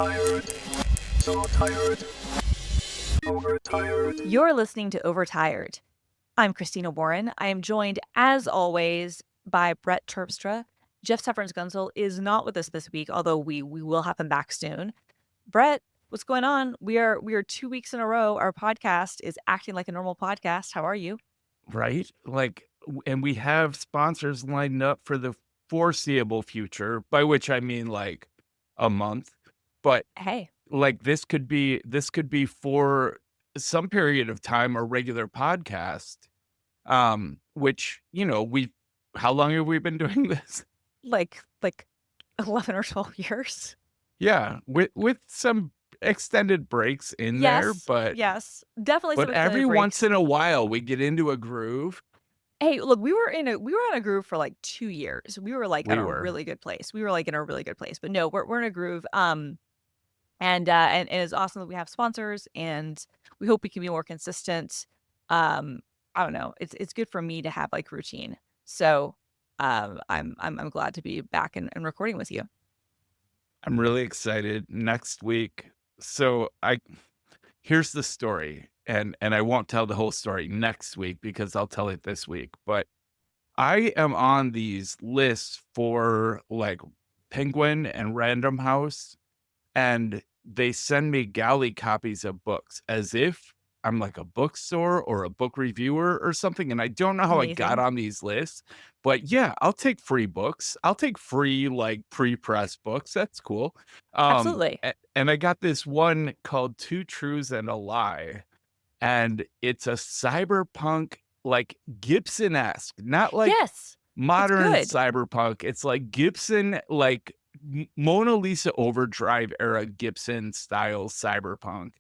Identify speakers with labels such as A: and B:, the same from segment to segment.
A: Tired, so tired, overtired.
B: You're listening to Overtired. I'm Christina Warren. I am joined, as always, by Brett Terpstra. Jeff Severance-Gunzel is not with us this week, although we will have him back soon. Brett, what's going on? We are 2 weeks in a row. Our podcast is acting like a normal podcast. How are you?
C: Right? And we have sponsors lined up for the foreseeable future, by which I mean like a month. But
B: Hey,
C: like this could be for some period of time a regular podcast. Which, how long have we been doing this?
B: like 11 or 12 years.
C: Yeah, with some extended breaks in there, but
B: Definitely some extended
C: every
B: breaks.
C: once in a while we get into a groove.
B: Hey, look, we were on a groove for like 2 years. We were like
C: We
B: in a
C: were.
B: really good place. But no, we're in a groove. And it's awesome that we have sponsors, and we hope we can be more consistent. I don't know. It's good for me to have like routine. So I'm glad to be back and recording with you.
C: I'm really excited next week. So here's the story, and I won't tell the whole story next week because I'll tell it this week. But I am on these lists for like Penguin and Random House, and they send me galley copies of books as if I'm like a bookstore or a book reviewer or something. And I don't know how I got
B: Amazing.
C: on these lists, but yeah, I'll take free books. I'll take free like pre-pressed books. That's cool.
B: Absolutely.
C: And I got this one called Two Truths and a Lie. And it's a cyberpunk, like Gibson-esque, not like
B: Yes.
C: modern
B: good.
C: cyberpunk. It's like Gibson, like Mona Lisa Overdrive era Gibson style cyberpunk.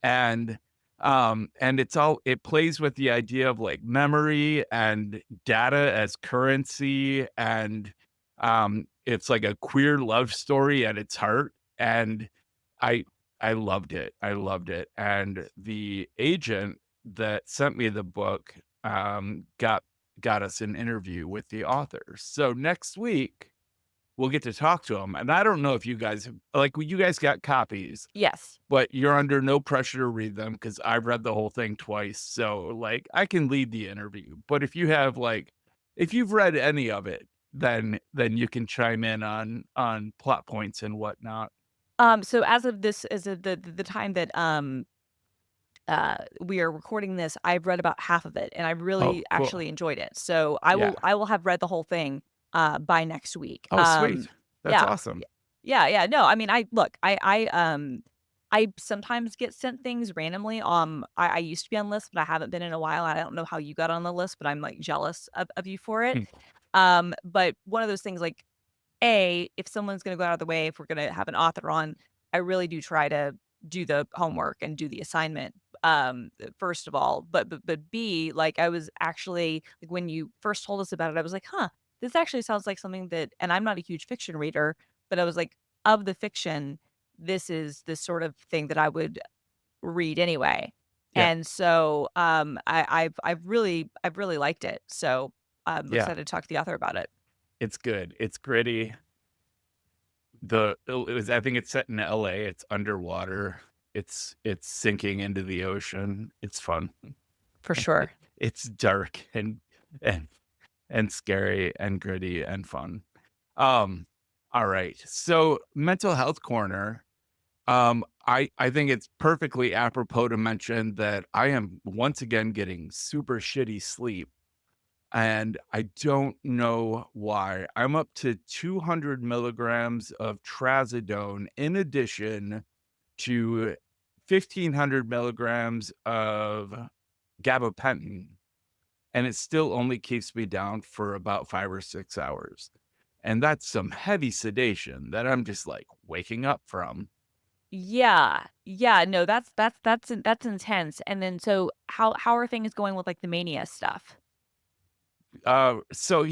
C: And it plays with the idea of like memory and data as currency, and it's like a queer love story at its heart. And I loved it. And the agent that sent me the book got us an interview with the author. So next week we'll get to talk to him. And I don't know if you guys got copies.
B: Yes.
C: But you're under no pressure to read them because I've read the whole thing twice. So like I can lead the interview. But if you've read any of it, then you can chime in on plot points and whatnot.
B: So as of the time that we are recording this, I've read about half of it, and I really
C: cool.
B: actually enjoyed it. So I will have read the whole thing by next week.
C: Oh, sweet. That's awesome.
B: Yeah. No, I mean, I sometimes get sent things randomly. I used to be on lists, but I haven't been in a while. I don't know how you got on the list, but I'm like jealous of you for it. But one of those things, like, if someone's going to go out of the way, if we're going to have an author on, I really do try to do the homework and do the assignment. First of all, but B, like, I was actually like, when you first told us about it, I was like, huh, this actually sounds like something that, and I'm not a huge fiction reader, but I was like, of the fiction, this is the sort of thing that I would read anyway.
C: Yeah.
B: And so I've really liked it. So I'm excited to talk to the author about it.
C: It's good. It's gritty. I think it's set in LA. It's underwater. It's sinking into the ocean. It's fun.
B: For sure.
C: It's dark and scary and gritty and fun. All right. So mental health corner. I think it's perfectly apropos to mention that I am once again getting super shitty sleep. And I don't know why. I'm up to 200 milligrams of trazodone in addition to 1,500 milligrams of Gabapentin. And it still only keeps me down for about 5 or 6 hours. And that's some heavy sedation that I'm just like waking up from.
B: Yeah. No, that's intense. And then so how are things going with like the mania stuff?
C: So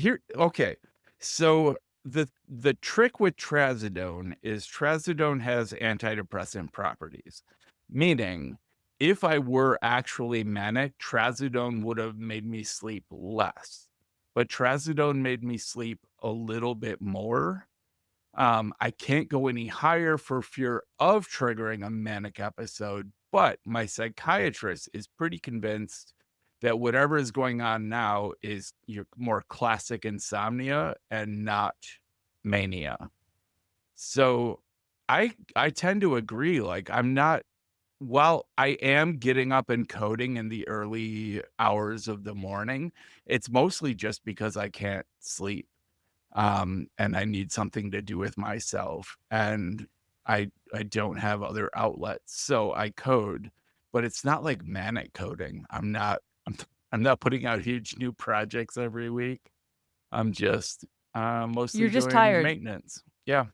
C: the trick with trazodone is trazodone has antidepressant properties, meaning if I were actually manic, trazodone would have made me sleep less, but trazodone made me sleep a little bit more. I can't go any higher for fear of triggering a manic episode, but my psychiatrist is pretty convinced that whatever is going on now is your more classic insomnia and not mania. So I tend to agree. Like I'm not while I am getting up and coding in the early hours of the morning, it's mostly just because I can't sleep. And I need something to do with myself, and I don't have other outlets, so I code, but it's not like manic coding. I'm not putting out huge new projects every week. I'm just
B: You're
C: mostly
B: just
C: doing
B: tired.
C: maintenance. Yeah,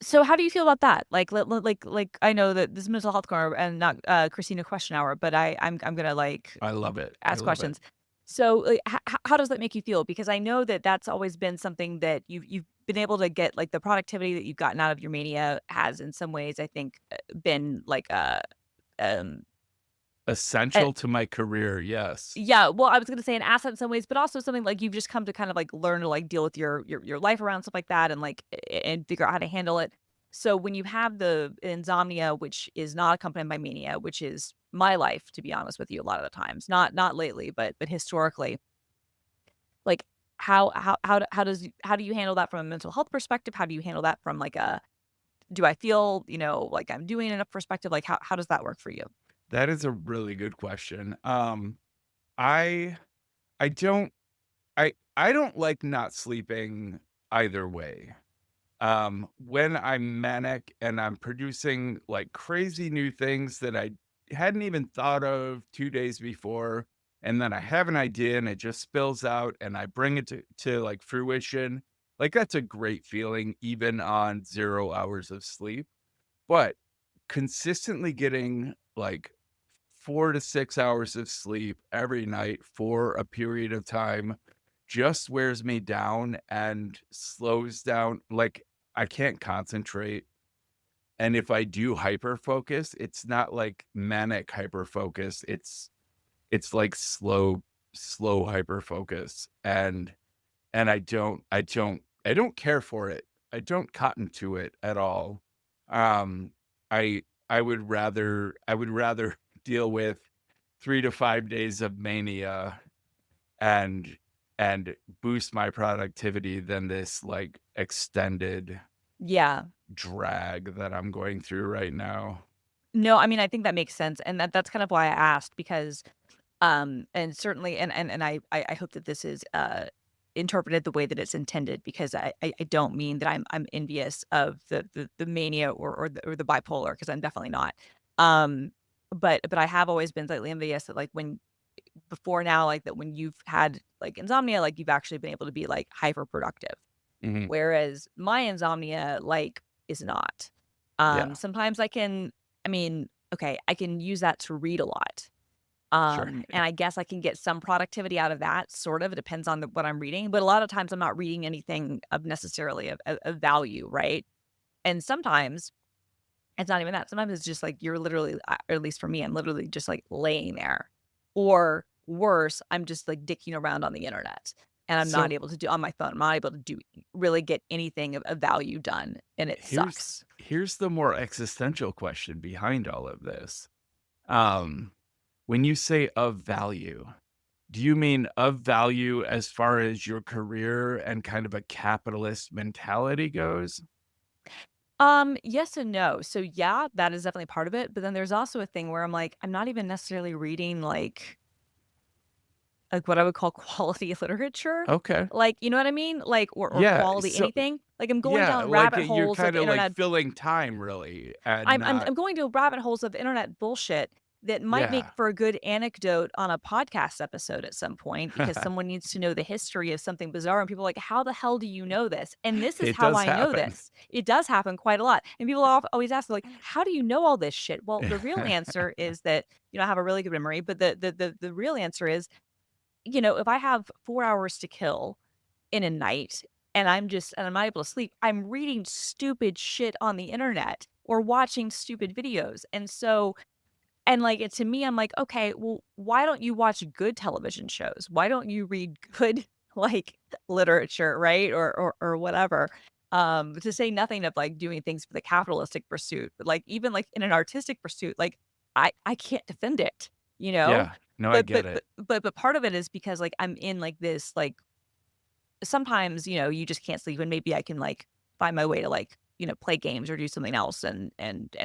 B: So how do you feel about that? Like I know that this is mental health corner and not Christina question hour, but I'm gonna like
C: I love it. I
B: ask
C: love it.
B: questions. So like, how does that make you feel? Because I know that that's always been something that you've been able to get, like the productivity that you've gotten out of your mania has in some ways I think been like um
C: Essential to my career. Yes.
B: yeah, well, I was gonna say an asset in some ways, but also something like you've just come to kind of like learn to like deal with your life around stuff like that and like and figure out how to handle it. So when you have the insomnia, which is not accompanied by mania, which is my life, to be honest with you, a lot of the times, not lately, but historically, like how do you handle that from a mental health perspective? How do you handle that from like a do I feel, like I'm doing enough perspective? Like how does that work for you?
C: That is a really good question. I I don't I don't like not sleeping either way. When I'm manic and I'm producing like crazy new things that I hadn't even thought of 2 days before, and then I have an idea and it just spills out and I bring it to like fruition, like that's a great feeling even on 0 hours of sleep. But consistently getting like 4 to 6 hours of sleep every night for a period of time just wears me down and slows down. Like, I can't concentrate, and if I do hyper focus, it's not like manic hyper focus, it's like slow hyper focus, and I don't care for it. I don't cotton to it at all. Um, I would rather deal with 3 to 5 days of mania and and boost my productivity than this, like, extended
B: Yeah.
C: drag that I'm going through right now.
B: No, I mean, I think that makes sense, and that's kind of why I asked because, and certainly, and I hope that this is interpreted the way that it's intended because I don't mean that I'm envious of the mania or the bipolar because I'm definitely not. Um, but I have always been slightly envious that like when before now like that when you've had like insomnia like you've actually been able to be like hyper productive.
C: Mhm.
B: Whereas my insomnia, like, is not.
C: Yeah,
B: Sometimes I mean, okay, I can use that to read a lot.
C: sure.
B: And I guess I can get some productivity out of that, sort of. It depends on what I'm reading. But a lot of times I'm not reading anything of necessarily of value, right? And sometimes it's not even that. Sometimes it's just like you're literally, or at least for me, I'm literally just like laying there. Or worse, I'm just like dicking around on the internet and I'm not
C: So,
B: able to do on my phone. I'm not able to do really get anything of value done. And it sucks.
C: here's the more existential question behind all of this. Um, when you say of value, do you mean of value as far as your career and kind of a capitalist mentality goes?
B: Yes and no. So yeah, that is definitely part of it. But then there's also a thing where I'm like, I'm not even necessarily reading like what I would call quality literature.
C: Okay.
B: Like, you know what I mean? Like or
C: Yeah,
B: quality
C: so
B: anything. Like I'm going
C: yeah,
B: down
C: like,
B: rabbit
C: you're
B: holes of
C: kinda, like,
B: internet.
C: filling time really and
B: I'm
C: not
B: I'm going to rabbit holes of internet bullshit that might make
C: yeah.
B: for a good anecdote on a podcast episode at some point because someone needs to know the history of something bizarre and people are like, "How the hell do you know this?" And this is
C: It
B: how
C: does
B: I know
C: happen.
B: this. It does happen quite a lot. And people always ask like, "How do you know all this shit?" Well, the real answer is that, I have a really good memory, but the real answer is, if I have 4 hours to kill in a night and I'm not able to sleep, I'm reading stupid shit on the internet or watching stupid videos. And so and like to me, I'm like, okay, well, why don't you watch good television shows? Why don't you read good like literature, right? Or whatever. To say nothing of like doing things for the capitalistic pursuit, but like even like in an artistic pursuit, like I can't defend it, you know?
C: Yeah. No, I
B: But
C: get it.
B: part of it is because like I'm in like this like sometimes, you just can't sleep and maybe I can like find my way to like, play games or do something else and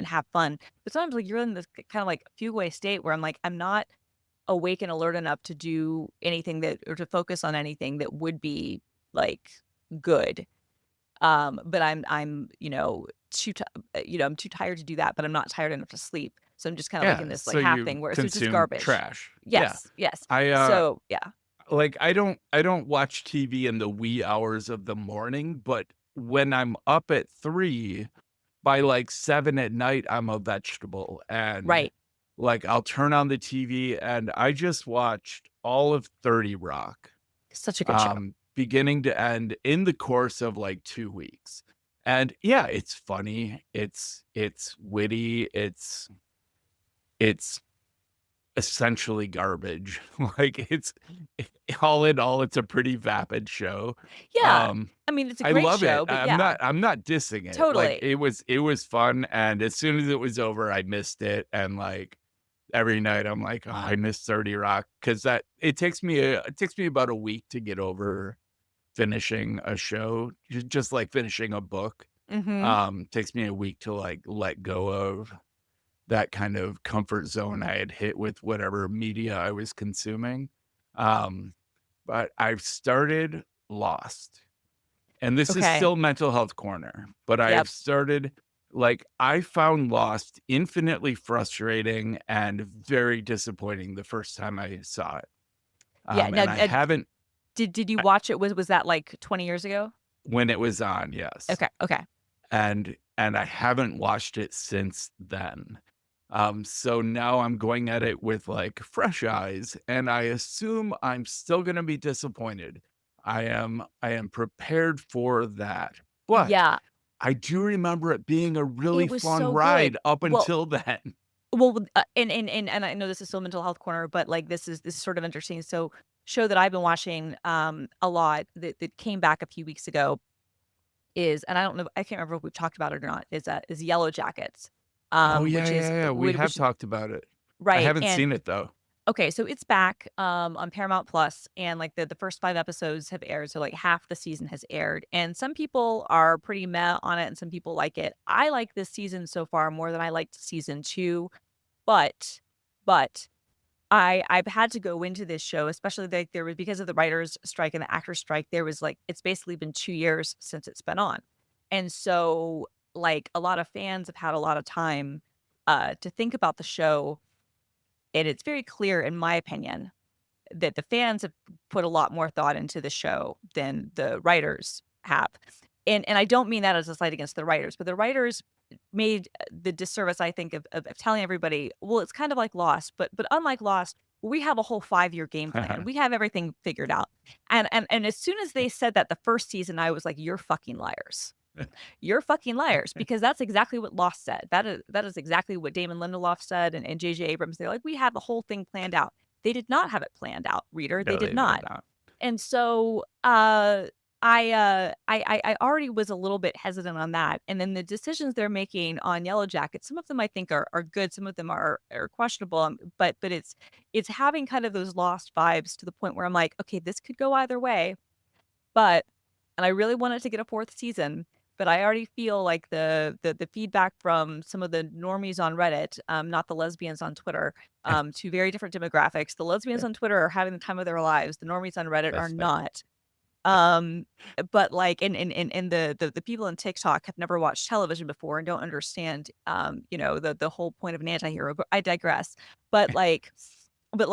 B: have fun. But sometimes like you're in this kind of like fugue state where I'm like, I'm not awake and alert enough to do anything that or to focus on anything that would be like good. But I'm, I'm too tired to do that, but I'm not tired enough to sleep. So I'm just kind of like in
C: Yeah.
B: this
C: So
B: like half
C: you
B: thing where so it's just
C: consume
B: garbage.
C: trash. Yeah.
B: Yes, yes.
C: I
B: So yeah.
C: like I don't watch TV in the wee hours of the morning, but when I'm up at 3, by like 7 at night, I'm a vegetable. And
B: Right.
C: like I'll turn on the TV and I just watched all of 30 Rock,
B: Such a good show.
C: beginning to end in the course of like 2 weeks. And yeah, it's funny, it's witty, it's essentially garbage. Like it's all in all, it's a pretty vapid show.
B: Yeah.
C: Um,
B: I mean, it's a
C: I
B: great
C: love it.
B: show, but yeah,
C: I'm not dissing it. Like
B: totally.
C: it was fun, and as soon as it was over, I missed it. And like every night, I'm like, oh, I missed 30 Rock because that it takes me about a week to get over finishing a show, just like finishing a book.
B: Mhm.
C: Takes me a week to like let go of that kind of comfort zone I had hit with whatever media I was consuming. Um, but I've started Lost. And this is
B: Okay.
C: still mental health corner, but I
B: Yep.
C: have started like I found Lost infinitely frustrating and very disappointing the first time I saw it.
B: Yeah. Now,
C: And I haven't
B: did you
C: I-
B: watch it? Was that like 20 years ago?
C: when it was on, yes.
B: Okay. Okay.
C: And I haven't watched it since then. So now I'm going at it with like fresh eyes, and I assume I'm still gonna be disappointed. I am prepared for that. But
B: Yeah.
C: I do remember it being a really
B: It was
C: fun
B: so
C: ride
B: good.
C: up
B: Well,
C: until then.
B: and I know this is still mental health corner, but like this is sort of interesting. So show that I've been watching a lot that came back a few weeks ago is, and I don't know, I can't remember if we've talked about it or not, is Yellow Jackets,
C: Oh, yeah,
B: which
C: yeah,
B: is
C: yeah, we have
B: which
C: talked about it. I
B: right.
C: haven't
B: And
C: seen it, though.
B: okay, so it's back on Paramount Plus, and like the first 5 episodes have aired, so like half the season has aired, and some people are pretty meh on it, and some people like it. I like this season so far more than I liked season two, but but I've had to go into this show, especially like there was because of the writers' strike and the actors' strike. There was like it's basically been 2 years since it's been on, and so like a lot of fans have had a lot of time to think about the show, and it's very clear, in my opinion, that the fans have put a lot more thought into the show than the writers have. And I don't mean that as a slight against the writers, but the writers made the disservice, I think, of telling everybody, well, it's kind of like Lost, but unlike Lost, we have a whole 5-year game plan. We have everything figured out. And as soon as they said that the first season, I was like, you're fucking liars. You're fucking liars, because that's exactly what Lost said. That is exactly what Damon Lindelof said and J.J. Abrams. They're like, we have the whole thing planned out. They did not have it planned out, reader. They
C: No,
B: did
C: they did
B: not.
C: not.
B: And so I already was a little bit hesitant on that. And then the decisions they're making on Yellow Jackets, some of them I think are good, some of them are questionable. But it's having kind of those Lost vibes to the point where I'm like, okay, this could go either way. But and I really wanted to get a fourth season, but I already feel like the feedback from some of the normies on Reddit, not the lesbians on Twitter, two very different demographics. The lesbians on Twitter are having the time of their lives. The normies on Reddit are
C: That's fair.
B: not. Um, but like, and the people on TikTok have never watched television before and don't understand, the whole point of an anti-hero. But I digress. But like, but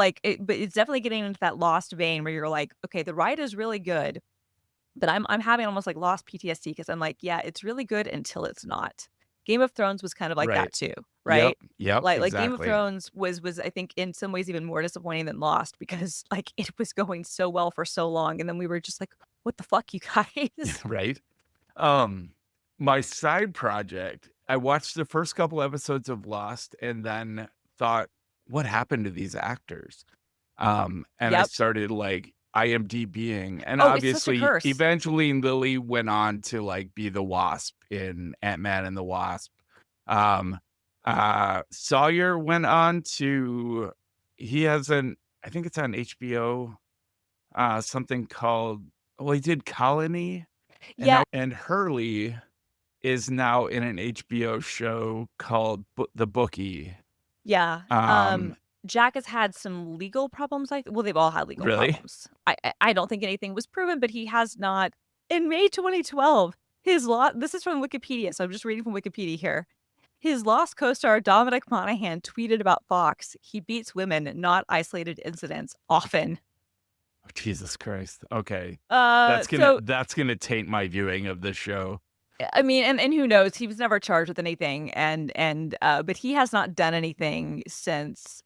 B: it's definitely getting into that Lost vein where you're like, okay, the ride is really good, but I'm having almost like Lost PTSD because I'm like, yeah, it's really good until it's not. Game of Thrones was kind of like that
C: Right.
B: too,
C: Yep.
B: right?
C: Yep.
B: Like Game of
C: Exactly.
B: Thrones was I think in some ways even more disappointing than Lost because like it was going so well for so long, and then we were just like, what the fuck, you guys?
C: Right. Um, my side project, I watched the first couple episodes of Lost and then thought, what happened to these actors? And I
B: Yep.
C: started like IMDbing, and
B: Oh, it's such a
C: obviously,
B: curse.
C: Evangeline Lilly went on to like be the Wasp in Ant-Man and the Wasp. Sawyer went on to he has an I think it's on HBO, something called well, he did Colony,
B: Yeah,
C: and Hurley is now in an HBO show called The Bookie.
B: yeah.
C: Um,
B: Jack has had some legal problems. Well, they've all had legal
C: really?
B: problems. I don't think anything was proven, but he has not. In May 2012, his law. This is from Wikipedia, so I'm just reading from Wikipedia here. His Lost co-star Dominic Monaghan tweeted about Fox. He beats women, not isolated incidents, often.
C: Oh, Jesus Christ. Okay.
B: So
C: That's gonna taint my viewing of this show.
B: I mean, and who knows? He was never charged with anything, but he has not done anything since.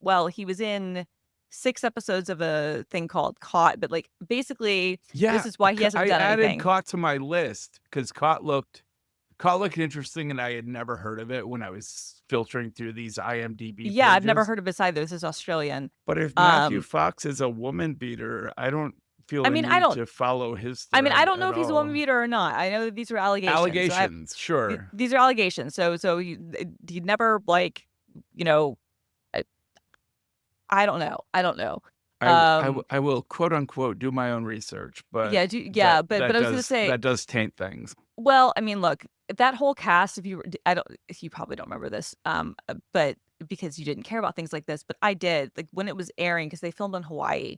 B: Well, he was in 6 episodes of a thing called Caught, but like basically,
C: Yeah,
B: this is why he hasn't
C: I
B: done
C: added
B: anything.
C: Caught to my list because Caught looked interesting, and I had never heard of it when I was filtering through these IMDb
B: Yeah, I've never
C: pages.
B: heard of this either. This is Australian.
C: But if Matthew Fox is a woman beater, I don't feel
B: I
C: a
B: mean, I
C: need
B: don't.
C: to follow his
B: I mean, I
C: thread
B: don't know
C: at
B: if he's a woman
C: all.
B: beater or not. I know that these are allegations.
C: Allegations, sure.
B: These are allegations. So he never like, you know, I don't know. I don't know.
C: I will quote unquote do my own research, but
B: but I was gonna say
C: that does taint things.
B: Well, I mean, look, that whole cast. If you probably don't remember this, but because you didn't care about things like this, but I did. Like when it was airing, because they filmed in Hawaii,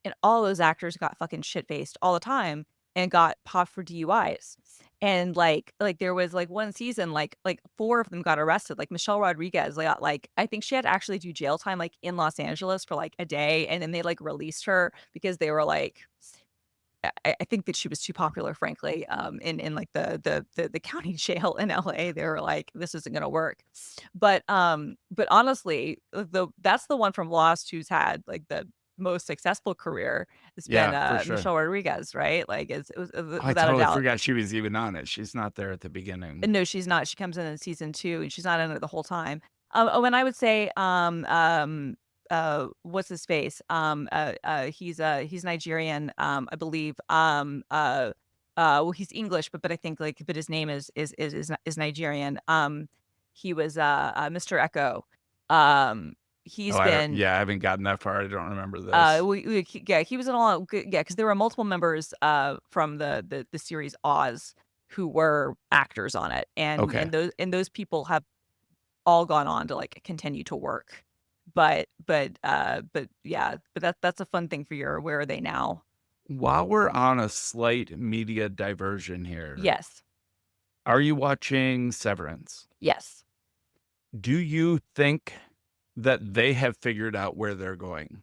B: and all those actors got fucking shit faced all the time and got popped for DUIs. And like there was like one season, like 4 of them got arrested. Like Michelle Rodriguez, got like I think she had to actually do jail time like in Los Angeles for like a day, and then they like released her because they were like. I think that she was too popular, frankly, in like the county jail in LA. They were like, this isn't gonna work. But honestly, that's the one from Lost who's had like the most successful career. It's been
C: Yeah, for sure.
B: Michelle Rodriguez, right? Like it was
C: I
B: without a
C: totally
B: doubt.
C: forgot she was even on it. She's not there at the beginning.
B: No, she's not. She comes in season 2, and she's not in it the whole time. And I would say, what's his face? He's Nigerian, I believe. Well, he's English, but I think like, but his name is Nigerian. He was Mr. Echo. He's
C: I
B: been
C: haven't gotten that far. I don't remember this.
B: he was in all because there were multiple members from the series Oz who were actors on it, and
C: Okay.
B: those people have all gone on to like continue to work. But yeah, but that's a fun thing for your where are they now?
C: While we're on a slight media diversion here,
B: Yes.
C: are you watching Severance?
B: Yes.
C: Do you think that they have figured out where they're going?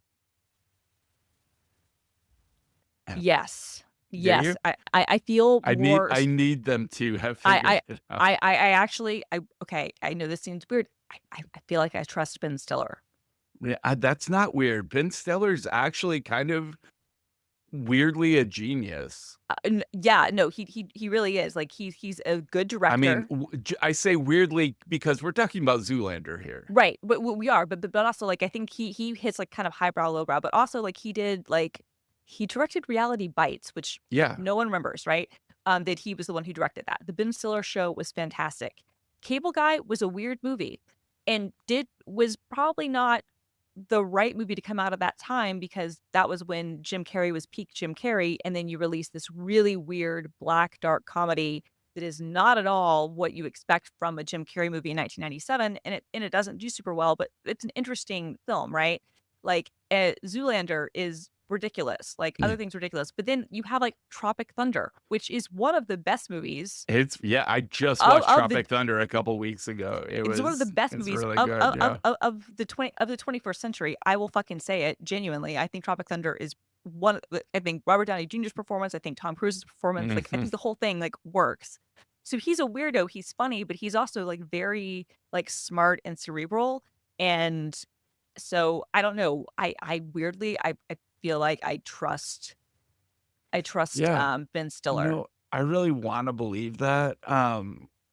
B: Yes.
C: Do
B: Yes.
C: you?
B: I feel
C: I
B: more
C: need them to have figured it out.
B: I actually okay, I know this seems weird. I feel like I trust Ben Stiller.
C: Yeah, that's not weird. Ben Stiller's actually kind of weirdly a genius.
B: Yeah, no, he really is. Like he's a good director.
C: I mean, I say weirdly because we're talking about Zoolander here.
B: Right, but we are, but also like I think he hits like kind of highbrow, lowbrow, but also like he directed Reality Bites, which no one remembers, right? That he was the one who directed that. The Ben Stiller Show was fantastic. Cable Guy was a weird movie, and was probably not the right movie to come out of that time because that was when Jim Carrey was peak Jim Carrey, and then you release this really weird black dark comedy that is not at all what you expect from a Jim Carrey movie in 1997, and it doesn't do super well, but it's an interesting film, right? Like Zoolander is ridiculous, like other things ridiculous, but then you have like Tropic Thunder, which is one of the best movies.
C: I just watched Tropic Thunder a couple weeks ago.
B: It's one of the best movies
C: really
B: of the 21st century. I will fucking say it genuinely. I think Tropic Thunder is one. I think Robert Downey Jr.'s performance. I think Tom Cruise's performance. Like I think the whole thing like works. So he's a weirdo. He's funny, but he's also like very like smart and cerebral. And so I don't know. I weirdly I feel like I trust Ben Stiller.
C: No, I really want to believe that.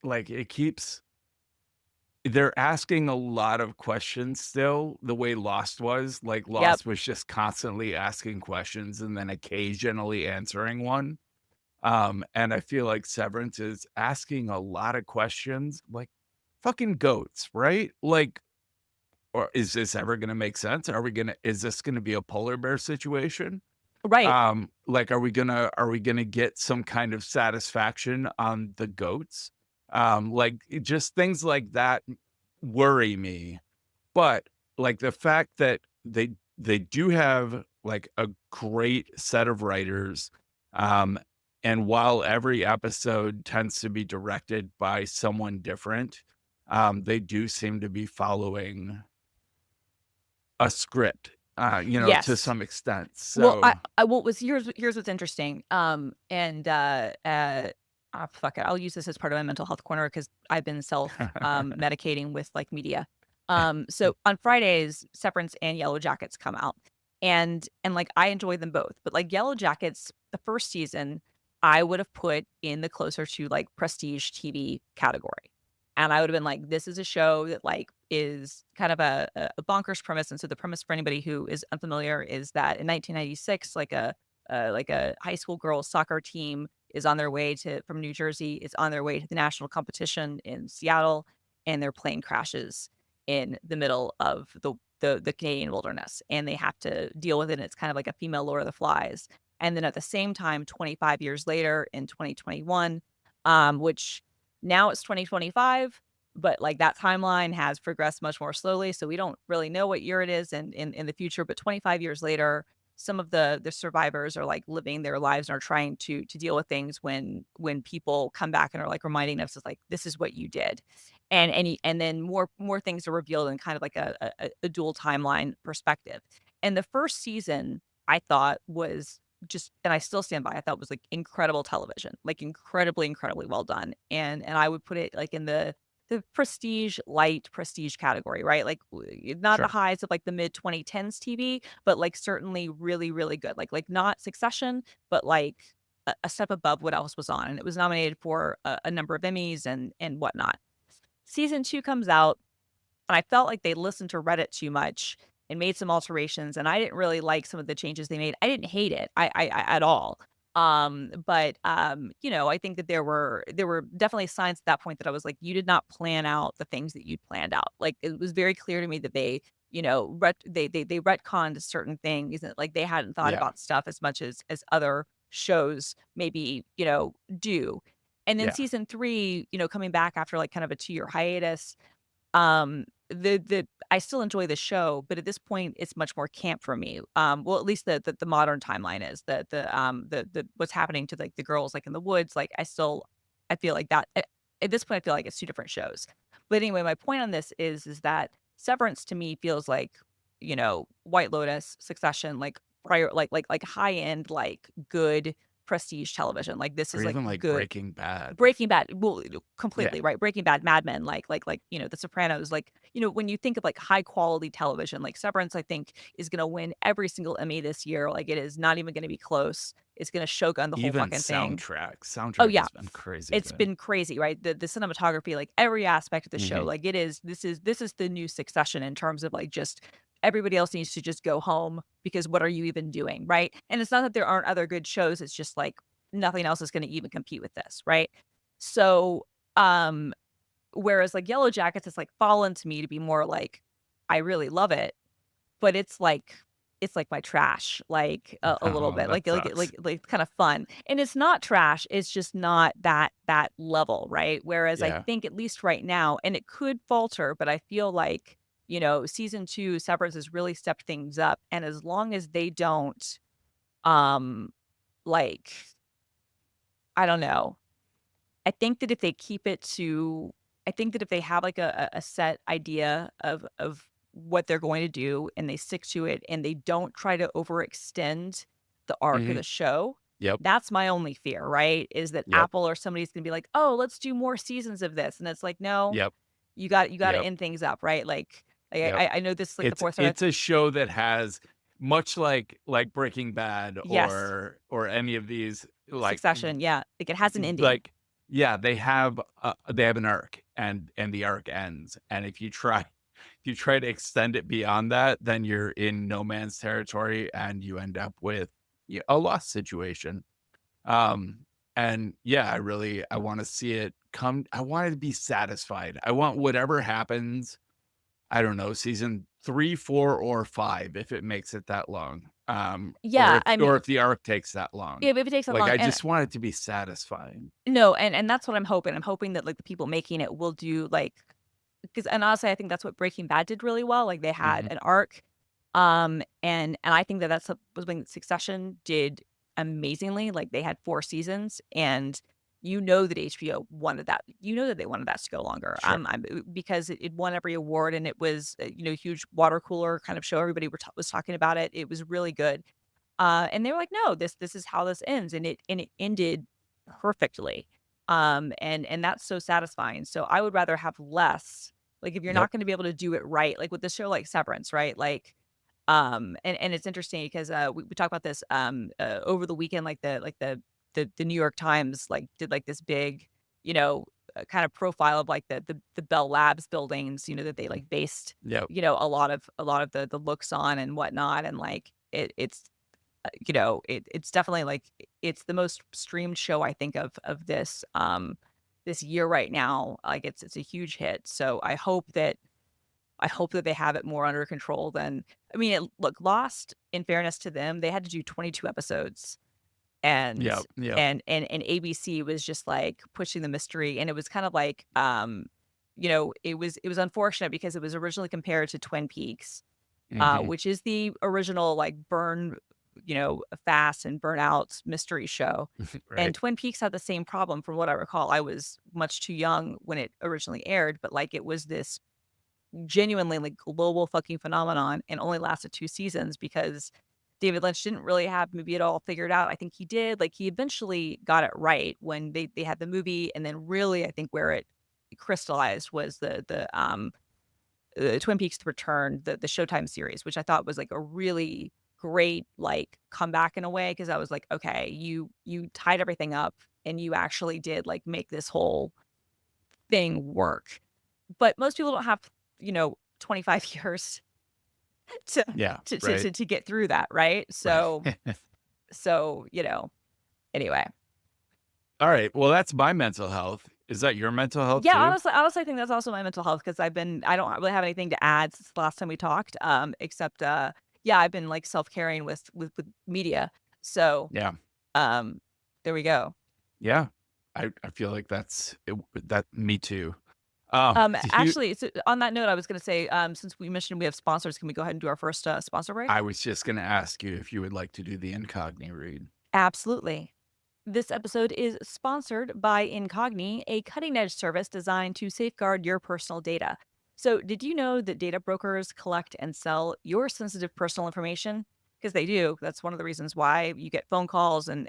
C: Like it keeps they're asking a lot of questions still, the way Lost was. Like,
B: Yep.
C: Lost was just constantly asking questions and then occasionally answering one. And I feel like Severance is asking a lot of questions, like fucking goats, right? Like, or is this ever gonna make sense? Is this gonna be a polar bear situation?
B: Right.
C: Like, are we gonna get some kind of satisfaction on the goats? Like, just things like that worry me. But like the fact that they do have like a great set of writers, um, and while every episode tends to be directed by someone different, they do seem to be following a script, to
B: Yes.
C: some extent.
B: Well,
C: So
B: what was here's what's interesting. Fuck it. I'll use this as part of my mental health corner because I've been self medicating with like media. So on Fridays, Severance and Yellow Jackets come out, and like I enjoy them both. But like Yellow Jackets, the first season, I would have put in the closer to like prestige TV category. And I would have been like, this is a show that like is kind of a bonkers premise. And so the premise for anybody who is unfamiliar is that in 1996, like a high school girls soccer team is on their way to from New Jersey, is on their way to the national competition in Seattle, and their plane crashes in the middle of the Canadian wilderness, and they have to deal with it. And it's kind of like a female Lord of the Flies. And then at the same time, 25 years later in 2021, which now it's 2025, but like that timeline has progressed much more slowly. So we don't really know what year it is in the future. But 25 years later, some of the survivors are like living their lives and are trying to deal with things when people come back and are like reminding us of like this is what you did. And then more things are revealed in kind of like a dual timeline perspective. And the first season I thought was just, and I still stand by, I thought was like incredible television, like incredibly well done. And I would put it like in the prestige, light prestige category, right? Like not the
C: sure.
B: highs of like the mid 2010s TV, but like certainly really good. Like not Succession, but like a step above what else was on. And it was nominated for a number of Emmys and whatnot. Season 2 comes out, and I felt like they listened to Reddit too much and made some alterations, and I didn't really like some of the changes they made. I didn't hate it, I at all. I think that there were definitely signs at that point that I was like, "You did not plan out the things that you'd planned out." Like, it was very clear to me that they retconned certain things, and, like, they hadn't thought
C: Yeah.
B: about stuff as much as other shows maybe, do. And then
C: Yeah.
B: season 3, coming back after, like, kind of a 2-year hiatus, the I still enjoy the show, but at this point, it's much more camp for me. Well, at least the modern timeline is the what's happening to like the girls like in the woods. Like I feel like that at this point, I feel like it's two different shows. But anyway, my point on this is that Severance to me feels like White Lotus, Succession, like prior, like high end, like good prestige television. Like this
C: Or
B: is like
C: even like
B: good.
C: Breaking Bad.
B: Breaking Bad, well,
C: Yeah.
B: completely, right? Breaking Bad, Mad Men, The Sopranos, like, when you think of like high quality television, like Severance, I think is gonna win every single Emmy this year. Like it is not even gonna be close. It's gonna shogun the whole
C: Even
B: fucking thing.
C: soundtrack.
B: Oh
C: Soundtrack
B: yeah,
C: has been crazy
B: it's
C: good.
B: been crazy, right? The cinematography, like every aspect of the show,
C: Mhm.
B: like this is the new Succession in terms of like just everybody else needs to just go home because what are you even doing, right? And it's not that there aren't other good shows, it's just like nothing else is gonna even compete with this, right? So, um, whereas like Yellow Jackets has like fallen to me to be more like I really love it, but it's like my trash, like a little
C: Oh,
B: bit,
C: that sucks.
B: like kind of fun. And it's not trash, it's just not that level, right? Whereas I
C: Yeah.
B: think at least right now, and it could falter, but I feel like, season 2 Severance has really stepped things up. And as long as they don't um like I don't know. I think that if they keep it to I think that if they have like a set idea of what they're going to do and they stick to it and they don't try to overextend the arc of
C: Mhm.
B: the show,
C: Yep.
B: that's my only fear, right? Is that
C: Yep.
B: Apple or somebody's gonna be like, "Oh, let's do more seasons of this." And it's like, "No,
C: Yep.
B: you gotta
C: Yep.
B: end things up, right?" Like
C: Yep.
B: I know this is like the
C: It's
B: fourth or
C: it's a show that has much like Breaking Bad
B: yes,
C: or any of these like
B: Succession, yeah. Like it has an ending.
C: like Yeah, they have an arc, and the arc ends. And if you try to extend it beyond that, then you're in no man's territory, and you end up with a lost situation. And yeah, I want to see it come. I want it to be satisfied. I want whatever happens. I don't know, season 3, 4, or 5, if it makes it that long.
B: Yeah, I
C: Or
B: mean,
C: if the arc takes that long.
B: if it takes that
C: Like,
B: long,
C: I
B: and
C: just want it to be satisfying.
B: no, and that's what I'm hoping. I'm hoping that like the people making it will do like because and honestly, I think that's what Breaking Bad did really well. Like they had
C: Mhm.
B: an arc, and I think that was when Succession did amazingly. Like they had 4 seasons, and you know that HBO wanted that. You know that they wanted that to go longer.
C: Sure.
B: Because it won every award, and it was huge water cooler kind of show. Everybody was talking about it. It was really good. And they were like, "No, this is how this ends," and it ended perfectly. And that's so satisfying. So I would rather have less. Like if you're
C: Yep.
B: not going to be able to do it right, like with the show like Severance, right? Like, and it's interesting because we talked about this over the weekend, like the New York Times like did like this big, kind of profile of like the Bell Labs buildings, that they like based,
C: Yep.
B: a lot of the looks on and whatnot, and like it's definitely like it's the most streamed show I think of this year right now. Like it's a huge hit. So I hope that they have it more under control than I mean, look, Lost, in fairness to them, they had to do 22 episodes and
C: Yep. Yep.
B: and ABC was just like pushing the mystery, and it was kind of like it was unfortunate because it was originally compared to Twin Peaks,
C: Mhm.
B: which is the original like burn, fast and burnout mystery show. And
C: Right.
B: Twin Peaks had the same problem from what I recall. I was much too young when it originally aired, but like it was this genuinely like global fucking phenomenon and only lasted 2 seasons because David Lynch didn't really have movie at all figured out. I think he did. Like he eventually got it right when they had the movie, and then really I think where it crystallized was the Twin Peaks: The Return, the Showtime series, which I thought was like a really great like comeback in a way because I was like, okay, you tied everything up and you actually did like make this whole thing work. But most people don't have 25 years to
C: Yeah.
B: to to
C: Right.
B: to, to get through that, right? So
C: Right.
B: so anyway.
C: All right. Well, that's my mental health. Is that your mental health
B: Yeah,
C: too?
B: honestly, I think that's also my mental health because I don't really have anything to add since the last time we talked, except, yeah, I've been, like, self-caring with media. So,
C: Yeah.
B: um, there we go.
C: Yeah. I feel like that me too. Do you
B: Actually, so on that note, I was gonna say, since we mentioned we have sponsors, can we go ahead and do our first, sponsor break?
C: I was just gonna ask you if you would like to do the Incogni read.
B: Absolutely. This episode is sponsored by Incogni, a cutting edge service designed to safeguard your personal data. So, did you know that data brokers collect and sell your sensitive personal information? Because they do. That's one of the reasons why you get phone calls and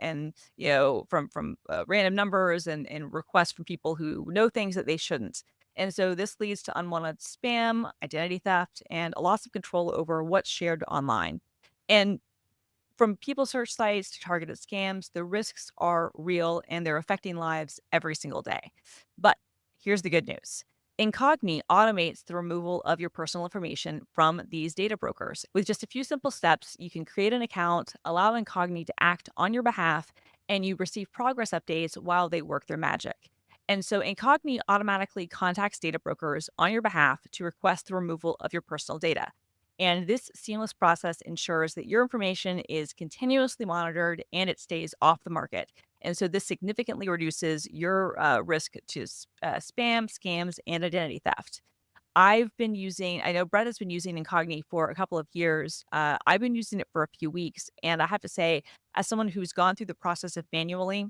B: from random numbers and requests from people who know things that they shouldn't. And so this leads to unwanted spam, identity theft, and a loss of control over what's shared online. And from people search sites to targeted scams, the risks are real and they're affecting lives every single day. But here's the good news. Incogni automates the removal of your personal information from these data brokers. With just a few simple steps, you can create an account, allow Incogni to act on your behalf, and you receive progress updates while they work their magic. And so Incogni automatically contacts data brokers on your behalf to request the removal of your personal data. And this seamless process ensures that your information is continuously monitored and it stays off the market. And so this significantly reduces your risk to spam, scams, and identity theft. I know Brett has been using Incogni for a couple of years. I've been using it for a few weeks. And I have to say, as someone who's gone through the process of manually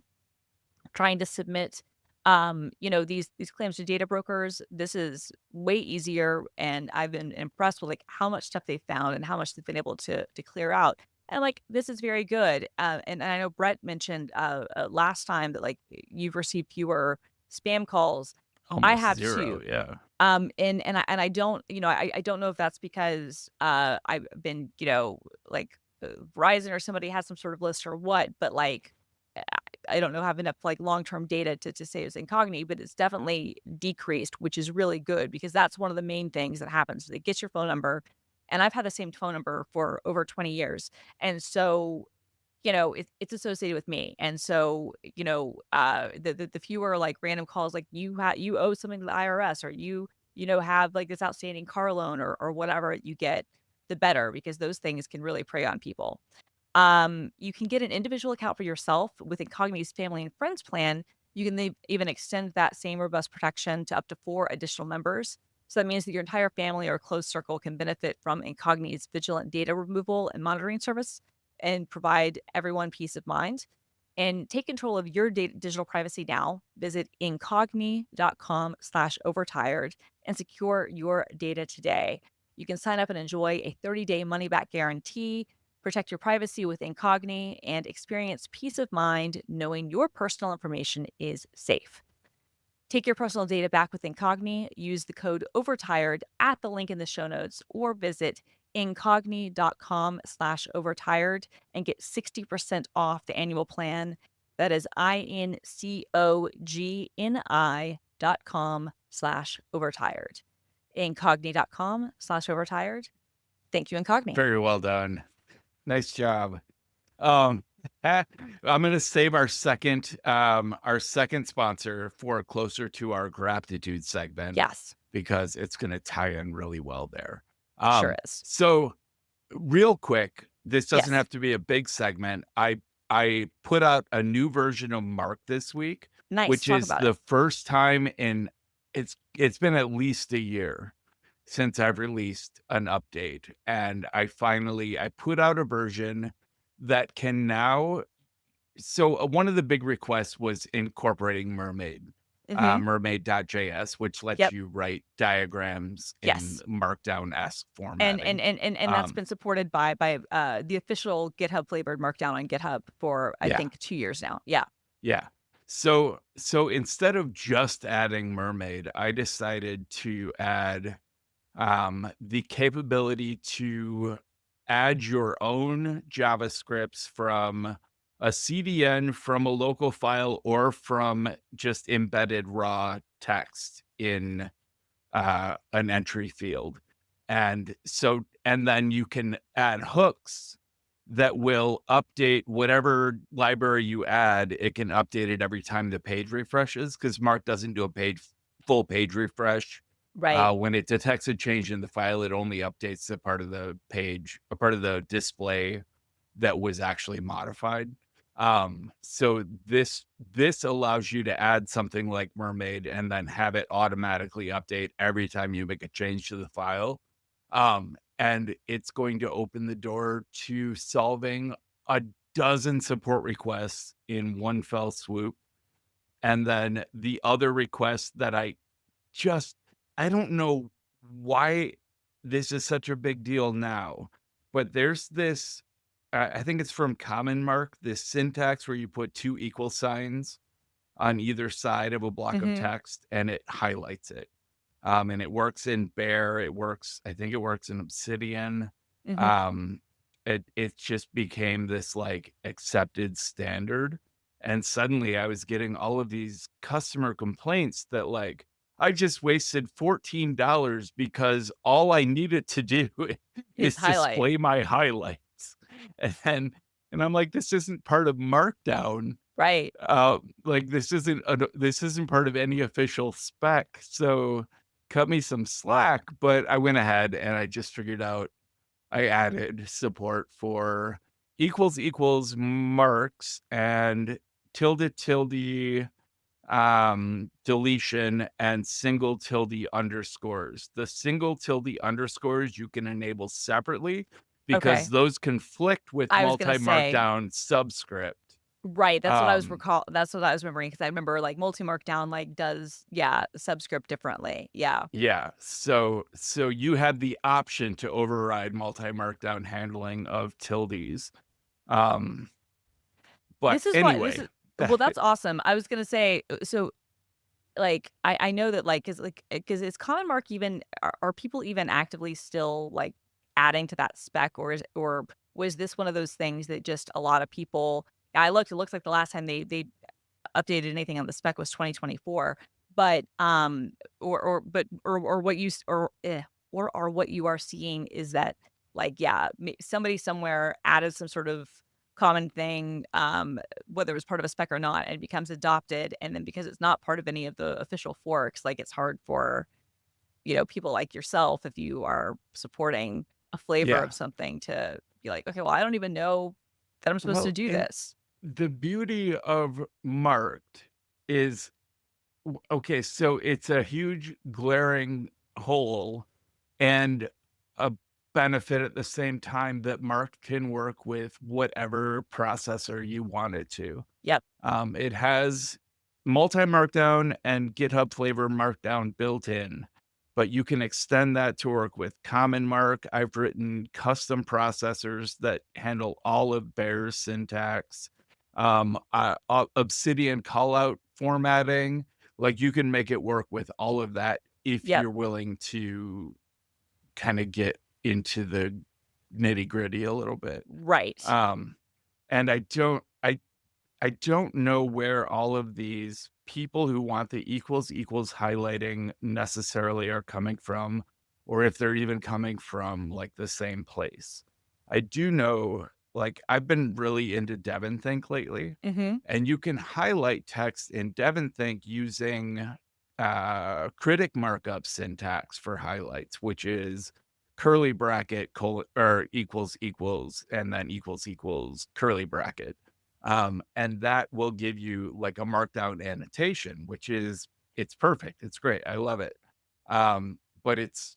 B: trying to submit these claims to data brokers, this is way easier, and I've been impressed with like how much stuff they found and how much they've been able to clear out, and like this is very good. And I know Brett mentioned last time that like you've received fewer spam calls. I
C: Almost
B: have
C: 0,
B: too.
C: yeah.
B: And I don't, I don't know if that's because I've been, like Verizon or somebody has some sort of list or what, but like I don't know have enough like long-term data to say it's Incogni, but it's definitely decreased, which is really good because that's one of the main things that happens. It gets your phone number, and I've had the same phone number for over 20 years, and so it's associated with me. And so, the fewer like random calls, like you owe something to the IRS, or have like this outstanding car loan, or whatever you get, the better, because those things can really prey on people. You can get an individual account for yourself with Incogni's family and friends plan. You can even extend that same robust protection to up to 4 additional members. So that means that your entire family or close circle can benefit from Incogni's vigilant data removal and monitoring service, and provide everyone peace of mind. And take control of your digital privacy now. Visit incogni.com/overtired and secure your data today. You can sign up and enjoy a 30-day money-back guarantee, protect your privacy with Incogni, and experience peace of mind knowing your personal information is safe. Take your personal data back with Incogni. Use the code OVERTIRED at the link in the show notes, or visit incogni.com/overtired and get 60% off the annual plan. That is incogni.com/overtired. Incogni.com/overtired. Thank you, Incogni.
C: Very well done. Nice job. I'm going to save our second sponsor for closer to our gratitude segment.
B: Yes.
C: Because it's going to tie in really well there.
B: Sure is.
C: So real quick, this doesn't
B: Yes.
C: have to be a big segment. I put out a new version of Mark this week,
B: Nice.
C: which
B: Talk
C: is
B: about
C: the
B: it.
C: first time in it's been at least a year since I've released an update, and I put out a version that can now. So one of the big requests was incorporating Mermaid. Mermaid.js, which lets
B: Yep.
C: you write diagrams in
B: Yes.
C: Markdown-esque
B: And
C: formatting.
B: that's been supported by the official GitHub flavored Markdown on GitHub for I think 2 years now. Yeah.
C: Yeah. So instead of just adding Mermaid, I decided to add the capability to add your own JavaScripts from a CDN, from a local file, or from just embedded raw text in an entry field. And then you can add hooks that will update whatever library you add. It can update it every time the page refreshes, because Mark doesn't do a full page refresh.
B: Right.
C: When it detects a change in the file, it only updates the part of the page, a part of the display that was actually modified. So this allows you to add something like Mermaid and then have it automatically update every time you make a change to the file. And it's going to open the door to solving a dozen support requests in one fell swoop. And then the other request that I don't know why this is such a big deal now, but there's this, I think it's from Common Mark, this syntax where you put 2 equal signs on either side of a block of text and it highlights it. And it works in Bear. I think it works in Obsidian. It just became this like accepted standard. And suddenly I was getting all of these customer complaints that like, I just wasted $14 because all I needed to do is display my highlights. And I'm like, this isn't part of Markdown.
B: Right.
C: Like this isn't part of any official spec. So cut me some slack. But I went ahead and I just figured out, I added support for equals marks and tilde deletion and single tilde underscores. The single tilde underscores you can enable separately because those conflict with multi-markdown subscript.
B: Right. That's what I was That's what I was remembering, because I remember like multi-markdown like does subscript differently. Yeah.
C: Yeah. So you had the option to override multi-markdown handling of tildes. But anyway.
B: Well, that's awesome. I was gonna say, so like I know that like because is Common Mark even are people even actively still like adding to that spec, or was this one of those things that just a lot of people? It looks like the last time they updated anything on the spec was 2024. But what you are seeing is that, like, yeah, somebody somewhere added some sort of common thing, whether it was part of a spec or not, and it becomes adopted, and then because it's not part of any of the official forks, like, it's hard for, people like yourself, if you are supporting a flavor
C: Yeah.
B: of something, to be like, okay, well, I don't even know that I'm supposed to
C: Well,
B: do
C: and
B: this.
C: the beauty of marked is okay, so it's a huge glaring hole and a benefit at the same time that marked can work with whatever processor you want it to.
B: Yep.
C: It has multi-markdown and GitHub flavor markdown built in, but you can extend that to work with common mark. I've written custom processors that handle all of Bear's syntax, Obsidian callout formatting. Like, you can make it work with all of that if
B: Yep.
C: you're willing to kind of get into the nitty gritty a little bit.
B: Right.
C: And I don't know where all of these people who want the equals highlighting necessarily are coming from, or if they're even coming from like the same place. I do know, like, I've been really into DevonThink lately,
B: Mm-hmm.
C: and you can highlight text in DevonThink using critic markup syntax for highlights, which is curly bracket or equals and then equals curly bracket. And that will give you like a markdown annotation, which is, it's perfect. It's great. I love it. But it's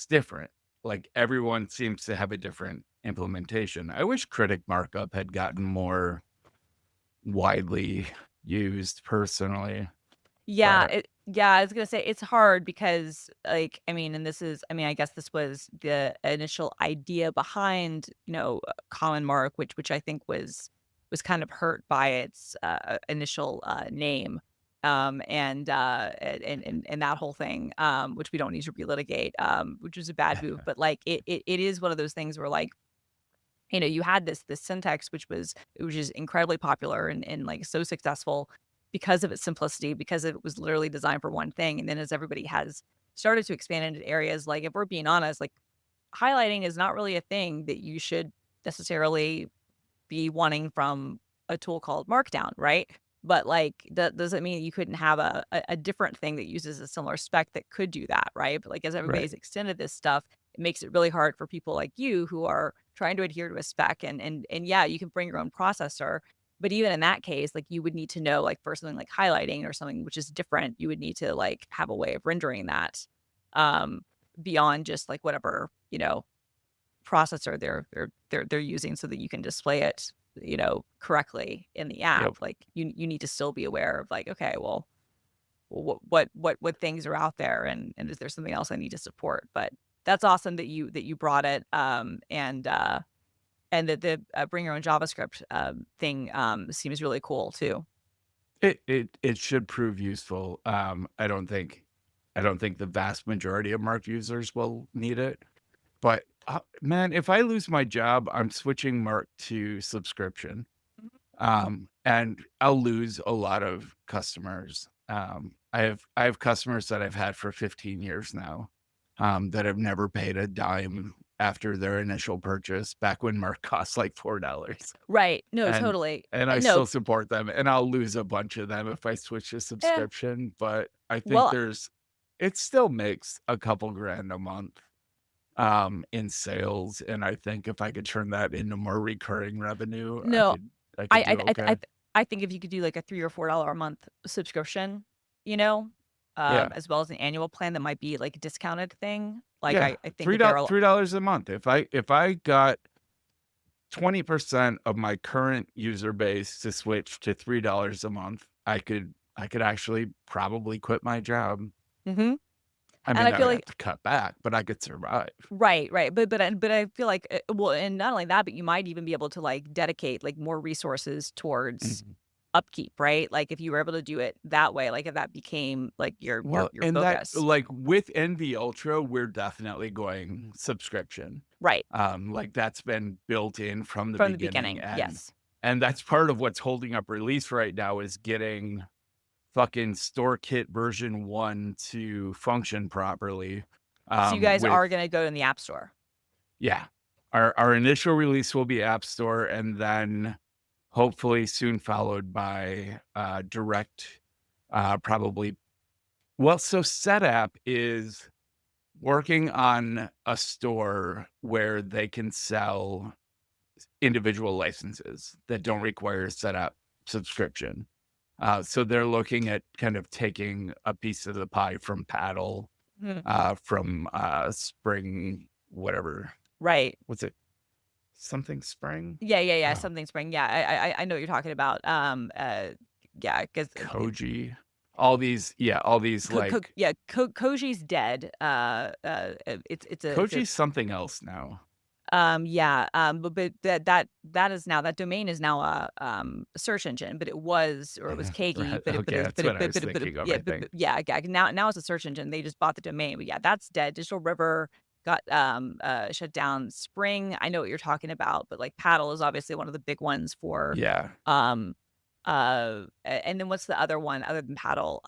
C: different. Like, everyone seems to have a different implementation. I wish critic markup had gotten more widely used personally.
B: Yeah,
C: But
B: I was gonna say it's hard because, like, I guess this was the initial idea behind, Common Mark, which I think was kind of hurt by its initial name, and that whole thing, which we don't need to relitigate, which was a bad move. But like, it is one of those things where, like, you had this syntax, which is incredibly popular and like so successful because of its simplicity, because it was literally designed for one thing. And then as everybody has started to expand into areas, like, if we're being honest, like, highlighting is not really a thing that you should necessarily be wanting from a tool called Markdown, right? But like, that doesn't mean you couldn't have a different thing that uses a similar spec that could do that, right? But like, as
C: right,
B: everybody's extended this stuff, it makes it really hard for people like you who are trying to adhere to a spec. And yeah, you can bring your own processor, but even in that case, like, you would need to know, like, for something like highlighting or something which is different, you would need to like have a way of rendering that, um, beyond just like whatever, processor they're using, so that you can display it, correctly in the app.
C: yep.
B: Like, you need to still be aware of, like, okay, well, what things are out there, and is there something else I need to support? But that's awesome that you brought it, and that the bring your own JavaScript thing seems really cool too.
C: It should prove useful. I don't think the vast majority of marked users will need it. But man, if I lose my job, I'm switching Mark to subscription. And I'll lose a lot of customers. I have customers that I've had for 15 years now, that have never paid a dime after their initial purchase, back when Mark cost like $4.
B: Right. No,
C: And
B: totally.
C: I
B: No.
C: still support them, and I'll lose a bunch of them if I switch to
B: Eh,
C: subscription. But I think
B: well,
C: it still makes a couple grand a month in sales, and I think if I could turn that into more recurring revenue,
B: no.
C: I
B: I
C: could
B: I
C: do
B: I I
C: okay.
B: I think if you could do like a $3 or $4 a month subscription, you know,
C: Yeah.
B: as well as an annual plan that might be like a discounted thing. Like,
C: Yeah.
B: I think that there are.
C: $3 a month. If I got 20% of my current user base to switch to $3 a month, I could actually probably quit my job.
B: Mhm.
C: I
B: And
C: mean,
B: I
C: I
B: feel
C: would have
B: like.
C: to cut back, but I could survive.
B: Right. But I feel like, well, and not only that, but you might even be able to like dedicate like more resources towards
C: Mhm.
B: upkeep, right? Like, if you were able to do it that way, like if that became like your
C: Well, and that,
B: focus.
C: like, with NV Ultra, we're definitely going subscription.
B: Right.
C: Like, that's been built in from the
B: From the
C: beginning,
B: beginning.
C: and
B: Yes.
C: And that's part of what's holding up release right now is getting fucking StoreKit version 1 to function properly.
B: So you guys
C: With
B: are going to go in the App Store.
C: Yeah. Our initial release will be App Store, and then hopefully soon followed by direct, probably. Well, so Setapp is working on a store where they can sell individual licenses that don't require a Setapp subscription. So they're looking at kind of taking a piece of the pie from Paddle, from Spring, whatever.
B: Right.
C: What's it? Something Spring?
B: Yeah.
C: Oh,
B: Something Spring. Yeah, I know what you're talking about. Yeah, because
C: Koji. All these like
B: Koji's dead. It's a
C: Koji's something else now.
B: yeah, but that is now, that domain is now a search engine, but it was, or it was Kagi,
C: Right. Okay, that's what I was thinking of,
B: yeah,
C: I think.
B: yeah, now it's a search engine. They just bought the domain, but yeah, that's dead. Digital River got shut down. Spring, I know what you're talking about, but like Paddle is obviously one of the big ones for
C: Yeah.
B: and then what's the other one other than Paddle?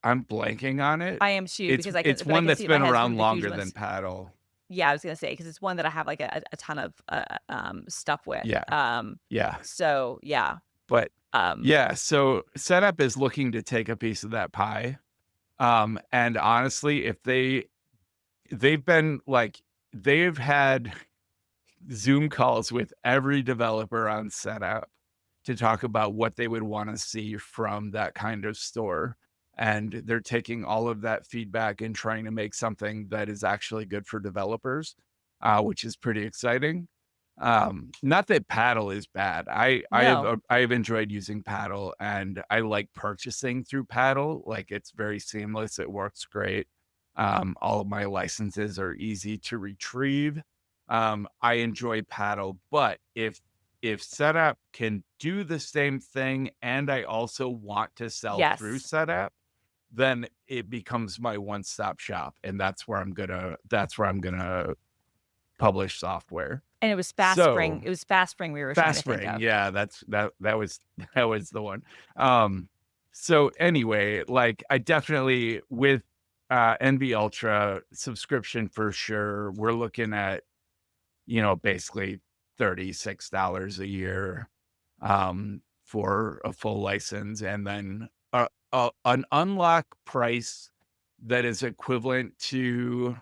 C: I'm blanking on it.
B: I am too, because I can,
C: It's
B: but I
C: one
B: can
C: that's
B: see in my
C: been
B: head it's one
C: around
B: of the huge
C: longer than
B: ones.
C: Paddle.
B: Yeah, I was gonna say, because it's one that I have like a ton of stuff with.
C: Yeah. Yeah.
B: So yeah.
C: But
B: Um
C: yeah, so Setapp is looking to take a piece of that pie. And honestly, if they've been like, they've had Zoom calls with every developer on Setapp to talk about what they would want to see from that kind of store. And they're taking all of that feedback and trying to make something that is actually good for developers, which is pretty exciting. Not that Paddle is bad. I
B: no.
C: have enjoyed using Paddle, and I like purchasing through Paddle. Like, it's very seamless. It works great. All of my licenses are easy to retrieve. I enjoy Paddle, but if Setapp can do the same thing and I also want to sell through
B: Yes.
C: Setapp, then it becomes my one-stop shop, and that's where I'm gonna publish software.
B: And it was Fast Spring.
C: So
B: It was Fast Spring we were trying
C: Fast
B: to think
C: Spring,
B: of.
C: yeah, that was that was the one. So anyway, like, I definitely, with NV Ultra subscription for sure, we're looking at, basically $36 a year for a full license, and then an unlock price that is equivalent to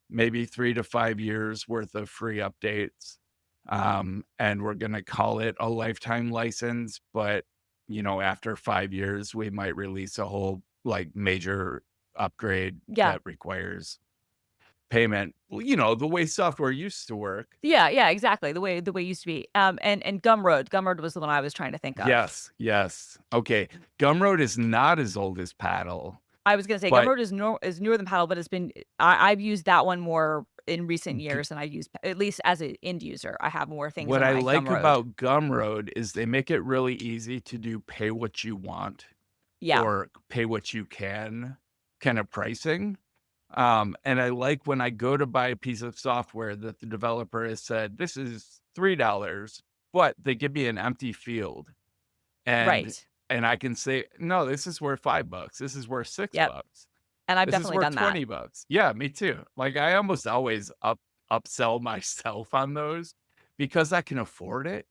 C: maybe 3 to 5 years worth of free updates. And we're going to call it a lifetime license, but after 5 years, we might release a whole like major upgrade
B: Yeah.
C: that requires payment, the way software used to work.
B: Yeah, exactly. The way it used to be. And Gumroad was the one I was trying to think of.
C: Yes. Okay. Gumroad is not as old as Paddle,
B: I was gonna say
C: but
B: Gumroad is newer than Paddle, but it's been I've used that one more in recent
C: g-
B: years than I use, at least as an end user. I have more things
C: what
B: on
C: I
B: my
C: like
B: Gumroad.
C: about Gumroad is they make it really easy to do pay what you want
B: Yeah.
C: or pay what you can kind of pricing. And I like when I go to buy a piece of software that the developer has said, this is $3, but they give me an empty field. And
B: Right.
C: I can say, no, this is worth $5. This is worth
B: Yep.
C: $6.
B: And I've
C: This is
B: definitely
C: worth
B: done that.
C: $20. Yeah, me too. Like, I almost always upsell myself on those because I can afford it.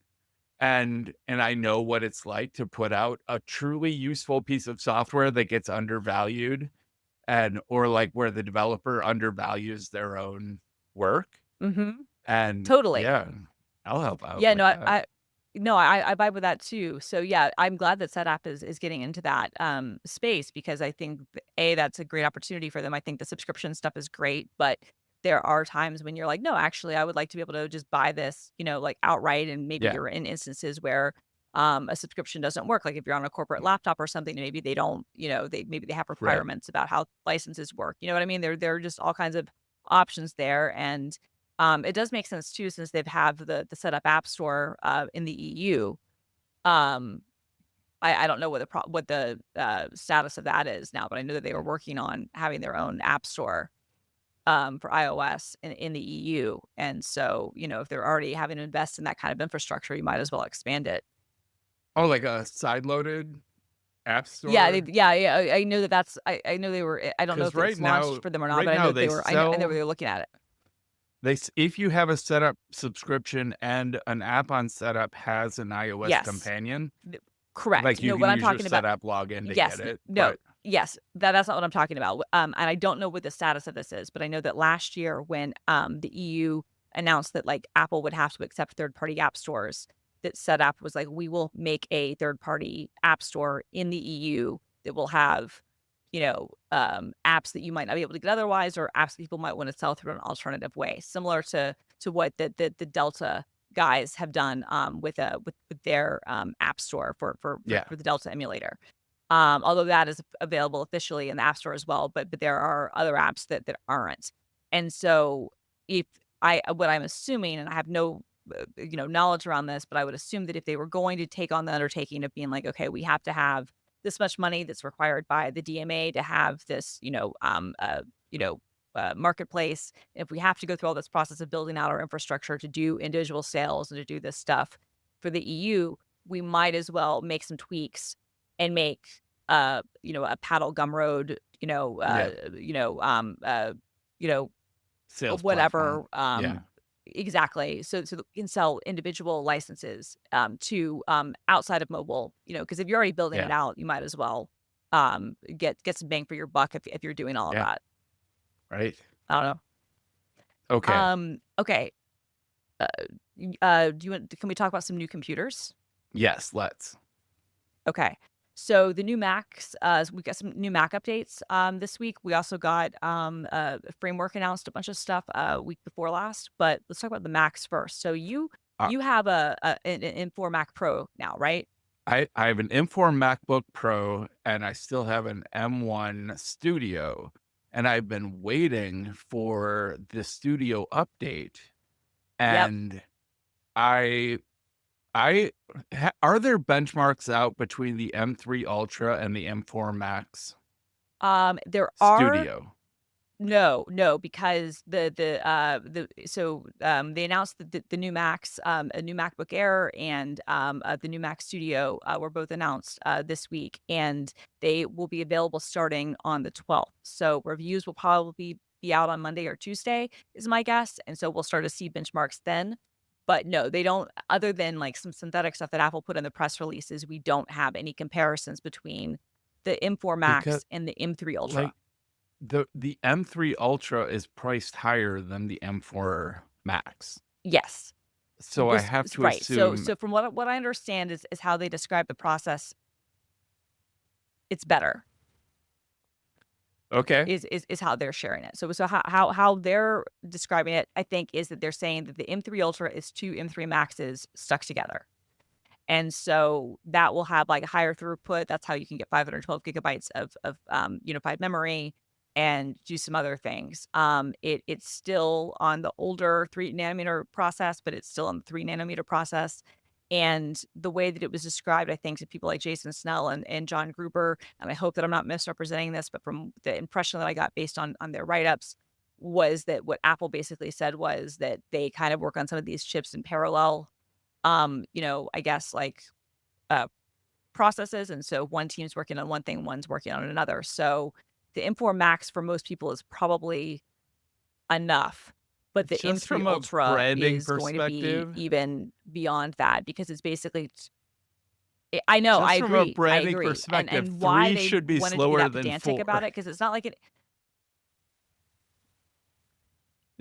C: And I know what it's like to put out a truly useful piece of software that gets undervalued, or like where the developer undervalues their own work.
B: Mhm.
C: And
B: Totally.
C: yeah, I'll help out
B: Yeah,
C: with
B: no,
C: that.
B: I vibe with that too. So yeah, I'm glad that Setapp is getting into that space, because I think that's a great opportunity for them. I think the subscription stuff is great, but there are times when you're like, no, actually, I would like to be able to just buy this, like outright. And maybe
C: Yeah,
B: you're in instances where a subscription doesn't work. Like if you're on a corporate laptop or something, maybe they don't, maybe they have
C: right.
B: requirements about how licenses work. You know what I mean? There are just all kinds of options there. And it does make sense too, since they've have the Setapp App Store in the EU. Um, I don't know what the status of that is now, but I know that they were working on having their own app store. for iOS in the EU. And so, if they're already having to invest in that kind of infrastructure, you might as well expand it.
C: Oh, like a side-loaded app
B: Yeah,
C: store?
B: yeah. I know that's. I know they were. I don't know
C: Because
B: if it's launched for them or not, but I know that they
C: they
B: were. I know they
C: sell
B: were looking at it.
C: if you have a Setapp subscription and an app on Setapp has an iOS
B: Yes,
C: companion,
B: correct.
C: like, you
B: No,
C: can
B: what I'm
C: use your
B: talking about.
C: Setapp login to
B: Yes,
C: get it,
B: no,
C: but
B: yes. That's not what I'm talking about. And I don't know what the status of this is, but I know that last year when the EU announced that like Apple would have to accept third-party app stores, that Setapp was like, we will make a third-party app store in the EU that will have, apps that you might not be able to get otherwise, or apps that people might want to sell through an alternative way, similar to what the Delta guys have done with their app store
C: yeah.
B: for the Delta emulator. Although that is available officially in the App Store as well, but there are other apps that aren't. And so if what I'm assuming, and I have no knowledge around this, but I would assume that if they were going to take on the undertaking of being like, okay, we have to have this much money that's required by the DMA to have this, marketplace. If we have to go through all this process of building out our infrastructure to do individual sales and to do this stuff for the EU, we might as well make some tweaks and make a paddle gumroad,
C: Yeah. Sales
B: whatever,
C: platform. Yeah.
B: exactly. So that we can sell individual licenses to outside of mobile, because if you're already building it
C: Yeah.
B: out, you might as well get some bang for your buck if you're doing all of
C: Yeah.
B: that.
C: Right?
B: I don't know.
C: Okay.
B: Okay. Can we talk about some new computers?
C: Yes, let's.
B: Okay. So the new Macs, we got some new Mac updates this week. We also got a framework announced, a bunch of stuff week before last. But let's talk about the Macs first. So you
C: Uh,
B: you have an M4 Mac Pro now, right?
C: I have an M4 MacBook Pro, and I still have an M1 Studio, and I've been waiting for the Studio update,
B: Yep.
C: and I are there benchmarks out between the M3 Ultra and the M4 Max
B: There are.
C: Studio?
B: No, because they announced the new Macs, a new MacBook Air and the new Mac Studio were both announced this week, and they will be available starting on the 12th. So reviews will probably be out on Monday or Tuesday, is my guess, and so we'll start to see benchmarks then. But no, they don't. Other than like some synthetic stuff that Apple put in the press releases, we don't have any comparisons between the M4
C: Because,
B: Max and the M3 Ultra.
C: like, the M3 Ultra is priced higher than the M4 Max.
B: Yes.
C: So I have to
B: Right. So
C: assume.
B: so from what I understand is how they describe the process, it's better
C: Okay.
B: is how they're sharing it. So how they're describing it, I think, is that they're saying that the M3 Ultra is two M3 Maxes stuck together. And so that will have like a higher throughput. That's how you can get 512 gigabytes of unified memory and do some other things. It's still on the older 3 nanometer process, but it's still on the 3 nanometer process. And the way that it was described, I think, to people like Jason Snell and John Gruber, and I hope that I'm not misrepresenting this, but from the impression that I got based on their write-ups, was that what Apple basically said was that they kind of work on some of these chips in parallel, I guess like uh processes. And so one team's working on one thing, one's working on another. So the M4 Max for most people is probably enough, but the
C: Just
B: M3
C: from a
B: Ultra
C: branding
B: is going to be
C: perspective,
B: even beyond that because it's basically I know, I
C: just from a
B: agree. I
C: branding
B: agree. And
C: perspective,
B: and why
C: 3
B: they
C: should be
B: wanted to be
C: slower
B: that
C: than
B: pedantic about
C: 4.
B: it, because it's not like it.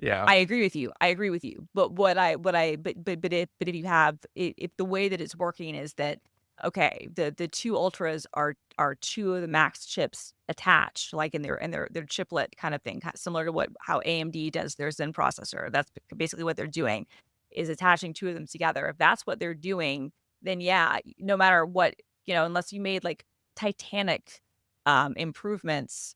C: Yeah.
B: I agree with you. I agree with you. But if you have if the way that it's working is that okay, the two ultras are two of the Max chips attached, like in their chiplet kind of thing, similar to how AMD does their Zen processor. That's basically what they're doing, is attaching two of them together. If that's what they're doing, then yeah, no matter what, unless you made like titanic improvements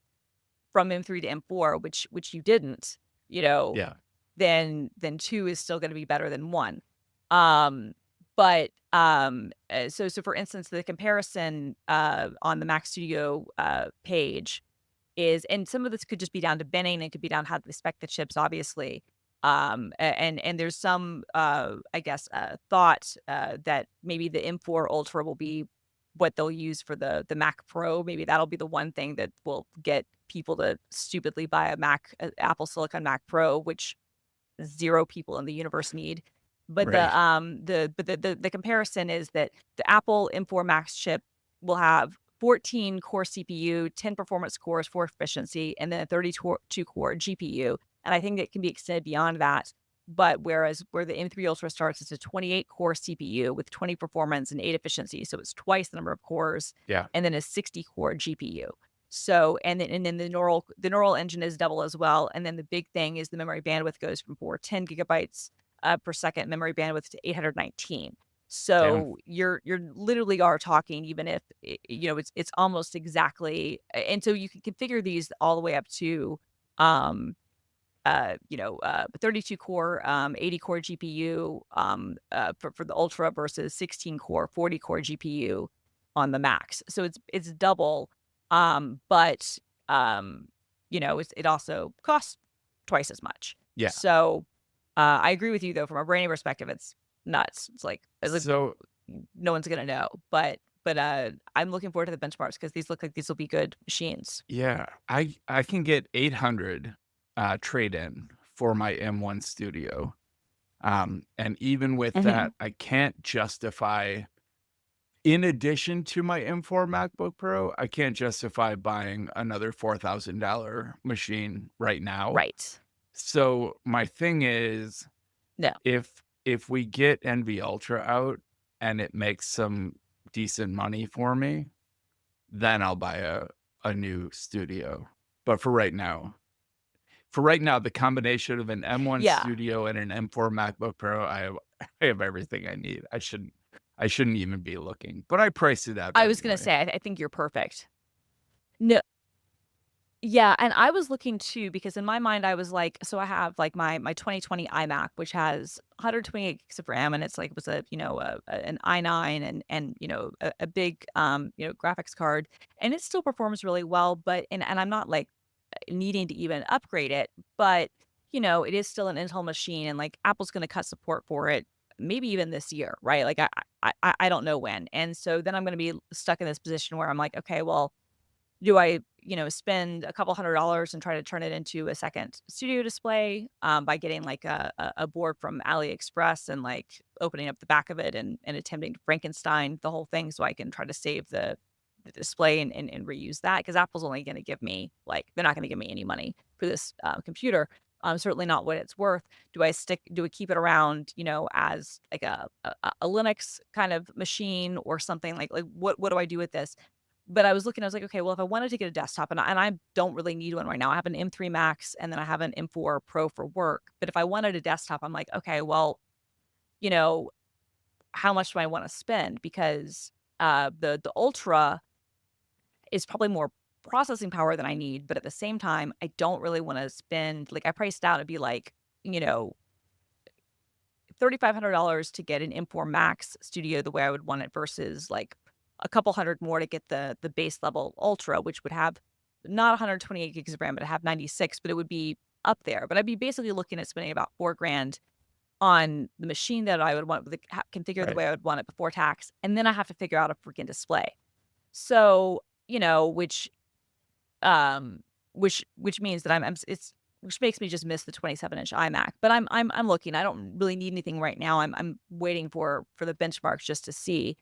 B: from M3 to M4, which you didn't, you know,
C: Yeah.
B: then 2 is still gonna be better than 1. So for instance, the comparison, on the Mac Studio, page, and some of this could just be down to binning, it could be down how they spec the chips, obviously. And there's some, I guess, thought that maybe the M4 Ultra will be what they'll use for the Mac Pro. Maybe that'll be the one thing that will get people to stupidly buy a Apple Silicon Mac Pro, which zero people in the universe need. But
C: Right.
B: the comparison is that the Apple M4 Max chip will have 14 core CPU, 10 performance cores for efficiency, and then a 32 core GPU. And I think it can be extended beyond that. But whereas where the M3 Ultra starts, it's a 28 core CPU with 20 performance and 8 efficiency. So it's twice the number of cores,
C: Yeah.
B: and then a 60 core GPU. So, and then the neural engine is double as well. And then the big thing is the memory bandwidth goes from 410 gigabytes per second memory bandwidth to 819.
C: Damn.
B: So you're literally are talking, even if it's almost exactly, and so you can configure these all the way up to 32 core, 80 core GPU for the Ultra versus 16 core, 40 core GPU on the Max. So it's double, but it also costs twice as much.
C: Yeah.
B: So I agree with you though. From a branding perspective, it's nuts. It's like
C: So
B: no one's gonna know, but I'm looking forward to the benchmarks because these look like these will be good machines.
C: yeah, I can get 800 trade-in for my M1 Studio. And even with that, I can't justify, in addition to my M4 MacBook Pro, I can't justify buying another $4,000 machine right now.
B: Right.
C: So my thing is,
B: No.
C: if we get NV Ultra out and it makes some decent money for me, then I'll buy a new Studio. But for right now, the combination of an M1
B: Yeah.
C: Studio and an M4 MacBook Pro, I have everything I need. I shouldn't even be looking, but I priced it out
B: I was gonna
C: anyway.
B: say, I think you're perfect. No. Yeah, and I was looking too because in my mind I was like, so I have like my 2020 iMac, which has 128 gigs of RAM, and it's like it was an i9 and a big graphics card, and it still performs really well. But and I'm not like needing to even upgrade it, but it is still an Intel machine, and like Apple's going to cut support for it maybe even this year, right? Like I don't know when, and so then I'm going to be stuck in this position where I'm like, okay, well, do I, spend a couple $100s and try to turn it into a second studio display by getting like a board from AliExpress and like opening up the back of it and attempting to Frankenstein the whole thing so I can try to save the display and reuse that? Because Apple's only going to give me they're not going to give me any money for this computer. Certainly not what it's worth. Do I keep it around, as like a Linux kind of machine or something like what do I do with this? But I was like, okay, well, if I wanted to get a desktop, and I don't really need one right now. I have an M3 Max and then I have an M4 Pro for work. But if I wanted a desktop, I'm like, okay, well, you know, how much do I want to spend? Because the Ultra is probably more processing power than I need, but at the same time, I don't really want to spend I priced out it'd be like, you know, $3,500 to get an M4 Max Studio the way I would want it versus like a couple hundred more to get the base level Ultra, which would have not 128 gigs of RAM, but it have 96, but it would be up there. But I'd be basically looking at spending about $4,000 on the machine that I would want, configure the
C: Right.
B: way I would want it before tax, and then I have to figure out a freaking display. So, which means that which makes me just miss the 27-inch iMac. But I'm looking. I don't really need anything right now. I'm waiting for the benchmarks just to see.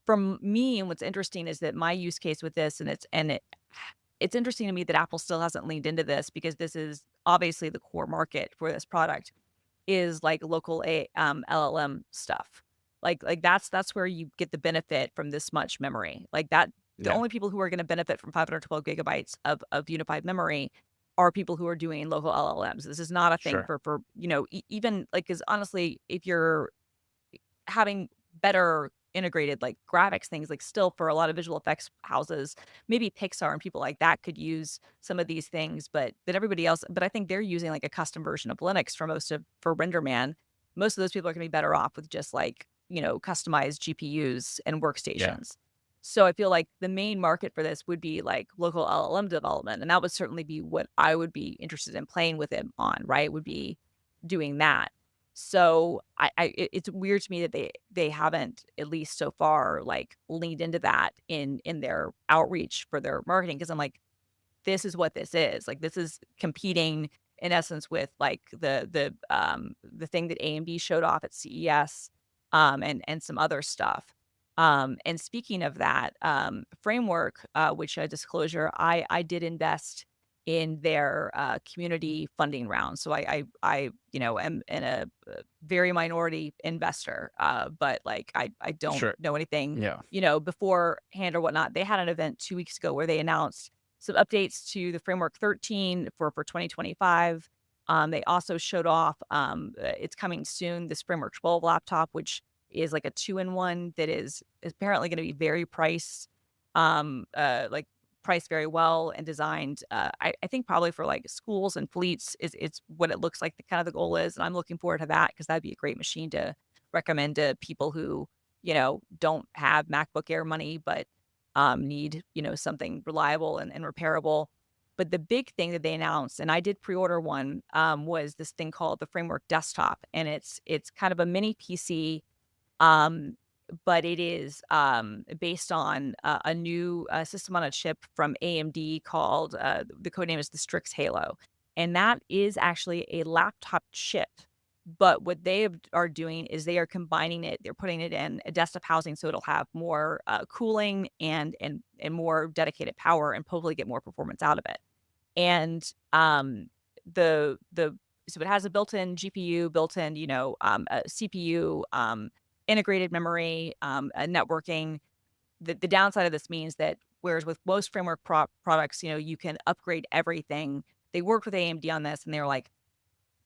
B: From me, and what's interesting is that my use case with this, it's interesting to me that Apple still hasn't leaned into this because this is obviously the core market for this product is like local LLM stuff. Like that's where you get the benefit from this much memory. Like that the
C: Yeah.
B: only people who are going to benefit from 512 gigabytes of unified memory are people who are doing local LLMs. This is not a thing
C: Sure.
B: for even like, because honestly, if you're having better integrated like graphics things, like still for a lot of visual effects houses, maybe Pixar and people like that could use some of these things, but everybody else, but I think they're using like a custom version of Linux for RenderMan. Most of those people are going to be better off with just like, customized GPUs and
C: Yeah.
B: workstations. So I feel like the main market for this would be like local LLM development, and that would certainly be what I would be interested in playing with it on, right? Would be doing that. So it's weird to me that they haven't, at least so far, like leaned into that in their outreach for their marketing, because I'm like, this is what this is. Like, this is competing in essence with like the thing that AMD showed off at CES, and some other stuff. And speaking of that, framework, which a disclosure, I did invest in their community funding round. So I am in a very minority investor, but like I don't
C: Sure.
B: know anything,
C: Yeah.
B: beforehand or whatnot. They had an event 2 weeks ago where they announced some updates to the Framework 13 for 2025. They also showed off, it's coming soon, this Framework 12 laptop, which is like a two-in-one that is apparently going to be very like priced very well and designed. I think probably for like schools and fleets is it's what it looks like. The kind of the goal is, and I'm looking forward to that because that'd be a great machine to recommend to people who don't have MacBook Air money, but need, something reliable and repairable. But the big thing that they announced, and I did pre-order one, was this thing called the Framework Desktop, and it's kind of a mini PC, um, but it is based on a new system on a chip from AMD called the code name is the Strix Halo, and that is actually a laptop chip. But what are doing is they are combining it. They're putting it in a desktop housing, so it'll have more cooling and more dedicated power, and hopefully get more performance out of it. And the so it has a built-in GPU, built-in, a CPU, integrated memory, networking. The downside of this means that whereas with most framework products, you can upgrade everything. They worked with AMD on this, and they were like,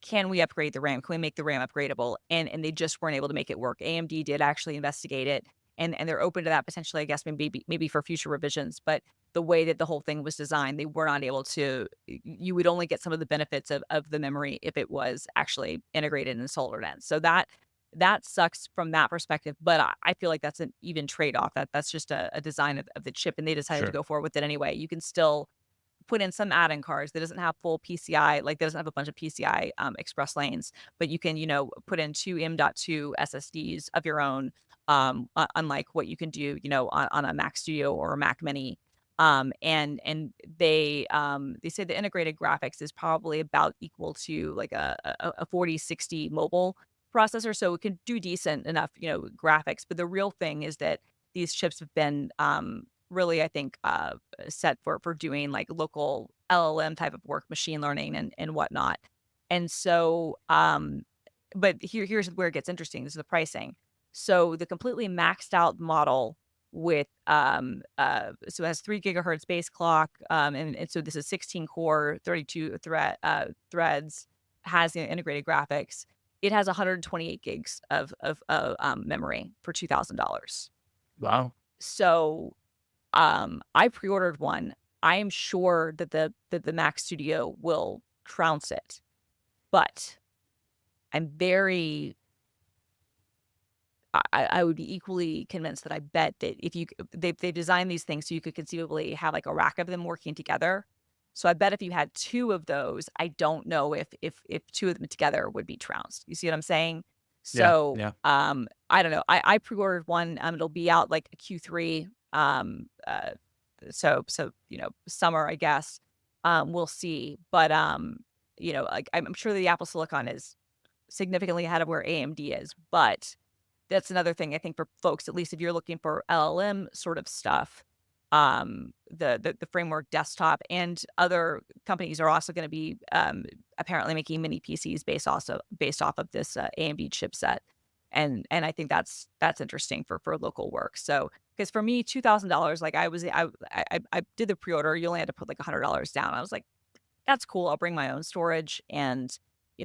B: can we upgrade the RAM? Can we make the RAM upgradable? And they just weren't able to make it work. AMD did actually investigate it, and they're open to that potentially, I guess, maybe for future revisions. But the way that the whole thing was designed, they were not able to. You would only get some of the benefits of the memory if it was actually integrated and soldered in. So that sucks from that perspective. But I feel like that's an even trade off. That's just a design of the chip, and they decided to
C: Sure.
B: go forward with it anyway. You can still put in some add-in cards that doesn't have full PCI, like that doesn't have a bunch of PCI express lanes, but you can, put in two M.2 SSDs of your own, unlike what you can do, on a Mac Studio or a Mac Mini. And they say the integrated graphics is probably about equal to like a 4060 mobile processor, so it can do decent enough, graphics. But the real thing is that these chips have been really, I think, set for doing like local LLM type of work, machine learning and whatnot. And so, but here's where it gets interesting. This is the pricing. So the completely maxed out model with so it has 3 GHz base clock, and so this is 16 core, 32 threads, has the integrated graphics. It has 128 gigs of memory for $2,000.
C: Wow.
B: So I pre-ordered one. I am sure that the Mac Studio will trounce it, but I'm very I would be equally convinced that I bet that if they've designed these things so you could conceivably have like a rack of them working together. So I bet if you had two of those, I don't know if two of them together would be trounced. You see what I'm saying?
C: Yeah.
B: So
C: Yeah.
B: I don't know. I pre-ordered one. It'll be out like Q3. So summer, I guess. We'll see. But like I'm sure the Apple Silicon is significantly ahead of where AMD is, but that's another thing I think for folks, at least if you're looking for LLM sort of stuff, the framework desktop and other companies are also going to be apparently making mini PCs based off of this AMD chipset, and I think that's interesting for local work. So because for me, $2,000, like I did the pre-order, you only had to put like $100 down. I was like, that's cool. I'll bring my own storage. And,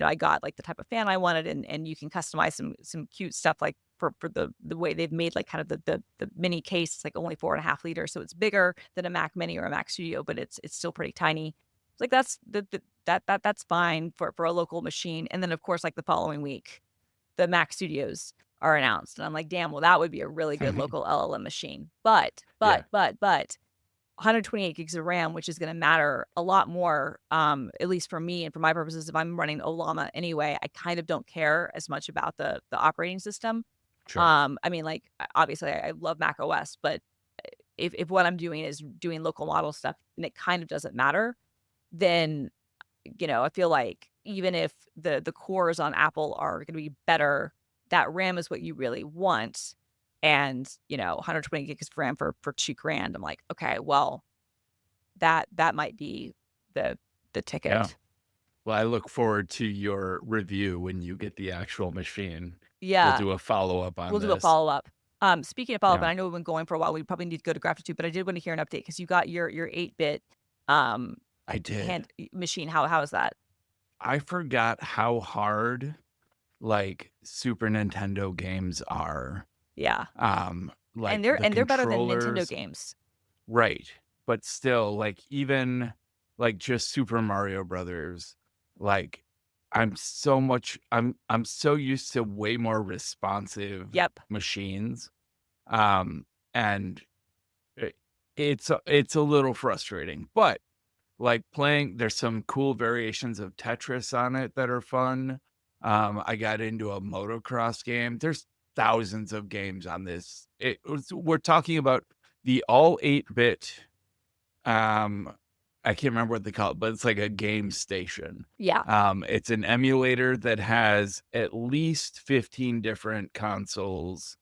B: I got like the type of fan I wanted, and you can customize some cute stuff like for the way they've made like kind of the mini case. It's like only 4.5 liters. So it's bigger than a Mac Mini or a Mac Studio, but it's still pretty tiny. It's like that's fine for a local machine. And then of course, like the following week, the Mac Studios are announced. And I'm like, damn, well, that would be a really good local LLM machine. But 128 gigs of RAM, which is going to matter a lot more, at least for me and for my purposes. If I'm running Olama anyway, I kind of don't care as much about the operating system.
C: Sure.
B: I mean, like, obviously, I love Mac OS, but if what I'm doing is doing local model stuff and it kind of doesn't matter, then, I feel like even if the cores on Apple are going to be better, that RAM is what you really want. And, 120 gigs of RAM for $2,000. I'm like, okay, well, that might be the ticket.
C: Yeah. Well, I look forward to your review when you get the actual machine.
B: Yeah.
C: We'll do a follow-up on
B: We'll
C: this.
B: do a follow-up. Speaking of follow-up,
C: Yeah.
B: and I know we've been going for a while, we probably need to go to Graphics 2, but I did want to hear an update because you got your 8-bit
C: I did.
B: hand machine. How is that?
C: I forgot how hard like Super Nintendo games are.
B: Yeah.
C: Like
B: And they're
C: the
B: better than Nintendo
C: controllers,
B: games.
C: right? But still, like even like just Super Mario Brothers, like I'm so used to way more responsive
B: Yep.
C: machines, and it, it's a little frustrating, but like playing, there's some cool variations of Tetris on it that are fun. I got into a motocross game. There's thousands of games on this. We're talking about the all 8-bit. I can't remember what they call it, but it's like a game station.
B: Yeah.
C: It's an emulator that has at least 15 different consoles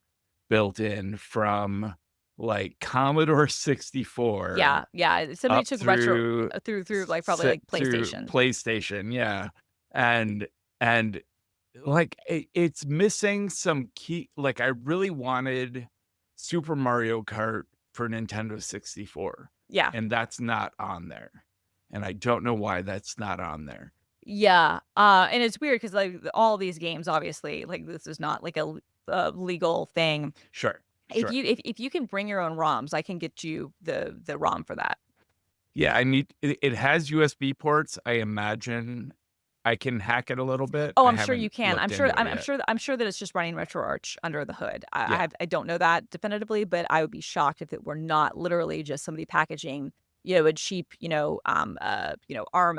C: built in, from like Commodore 64.
B: Yeah. Somebody
C: up
B: took retro
C: through
B: through like probably like
C: through
B: PlayStation.
C: PlayStation, yeah. And like it's missing some key. Like I really wanted Super Mario Kart for Nintendo 64,
B: Yeah.
C: and that's not on there. And I don't know why that's not on there.
B: Yeah. And it's weird because like all these games, obviously, like this is not like a legal thing.
C: Sure.
B: If you can bring your own ROMs, I can get you the ROM for that.
C: Yeah, it has USB ports. I imagine I can hack it a little bit.
B: Oh,
C: I
B: I'm sure you
C: haven't
B: can. I'm
C: looked
B: sure.
C: into it
B: I'm
C: yet.
B: sure. I'm sure that it's just running RetroArch under the hood.
C: Yeah.
B: I don't know that definitively, but I would be shocked if it were not literally just somebody packaging, a cheap, ARM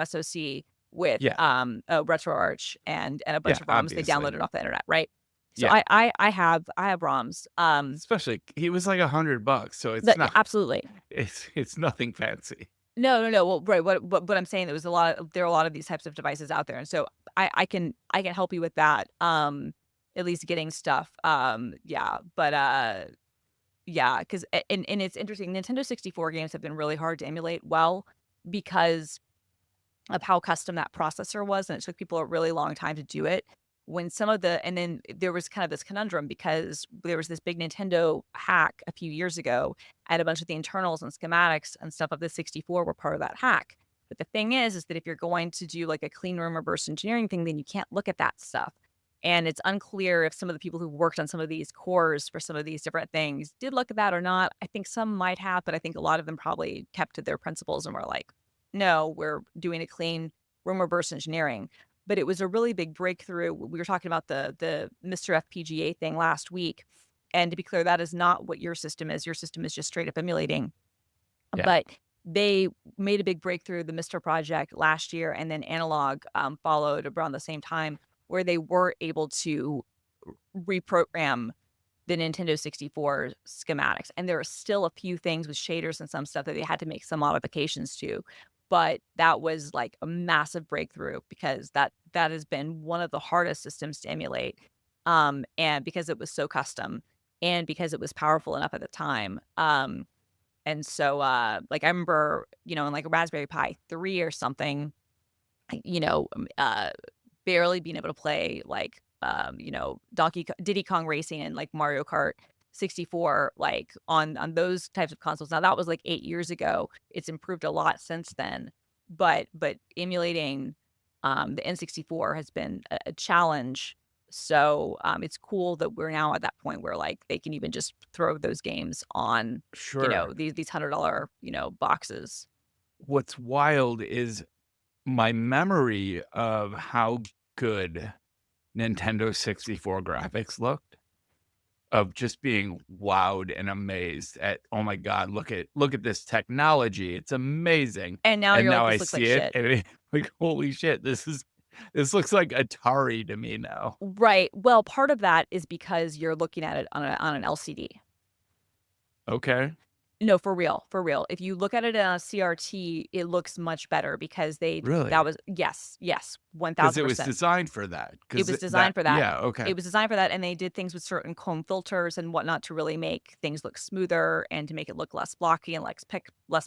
B: SoC with
C: Yeah.
B: a RetroArch and a bunch
C: Yeah,
B: of ROMs they
C: obviously.
B: downloaded off the internet, right? So
C: Yeah.
B: I have ROMs.
C: Especially he was like $100, so it's not
B: Absolutely.
C: it's nothing fancy.
B: No. Well, right. What I'm saying, there are a lot of these types of devices out there, and so I can help you with that. At least getting stuff. Yeah, but yeah, because and it's interesting. Nintendo 64 games have been really hard to emulate well because of how custom that processor was, and it took people a really long time to do it. And then there was kind of this conundrum because there was this big Nintendo hack a few years ago, and a bunch of the internals and schematics and stuff of the 64 were part of that hack. But the thing is that if you're going to do like a clean room reverse engineering thing, then you can't look at that stuff. And it's unclear if some of the people who worked on some of these cores for some of these different things did look at that or not. I think some might have, but I think a lot of them probably kept to their principles and were like, no, we're doing a clean room reverse engineering. But it was a really big breakthrough. We were talking about the Mr. FPGA thing last week. And to be clear, that is not what your system is. Your system is just straight up emulating.
C: Yeah.
B: But they made a big breakthrough, the Mr. project last year, and then Analog followed around the same time, where they were able to reprogram the Nintendo 64 schematics. And there are still a few things with shaders and some stuff that they had to make some modifications to. But that was like a massive breakthrough because that has been one of the hardest systems to emulate. And because it was so custom and because it was powerful enough at the time. And so like I remember, in like a Raspberry Pi 3 or something, barely being able to play like Diddy Kong Racing and like Mario Kart 64 like on those types of consoles. Now that was like 8 years ago. It's improved a lot since then, but emulating the N64 has been a challenge. So it's cool that we're now at that point where like they can even just throw those games on
C: Sure.
B: these $100 boxes.
C: What's wild is my memory of how good Nintendo 64 graphics looked of just being wowed and amazed at, oh my God, look at this technology. It's amazing.
B: And now
C: And
B: you're like,
C: now
B: this
C: I
B: looks like
C: see it
B: shit.
C: and like, holy shit, this looks like Atari to me now.
B: Right. Well, part of that is because you're looking at it on an LCD.
C: Okay.
B: No, for real, for real. If you look at it on a CRT, it looks much better because that
C: Really?
B: was yes, yes,
C: Because it was
B: 1000%.
C: designed for that.
B: It
C: Because
B: was designed
C: that,
B: for that.
C: yeah, okay.
B: It was designed for that, and they did things with certain comb filters and whatnot to really make things look smoother and to make it look less blocky and less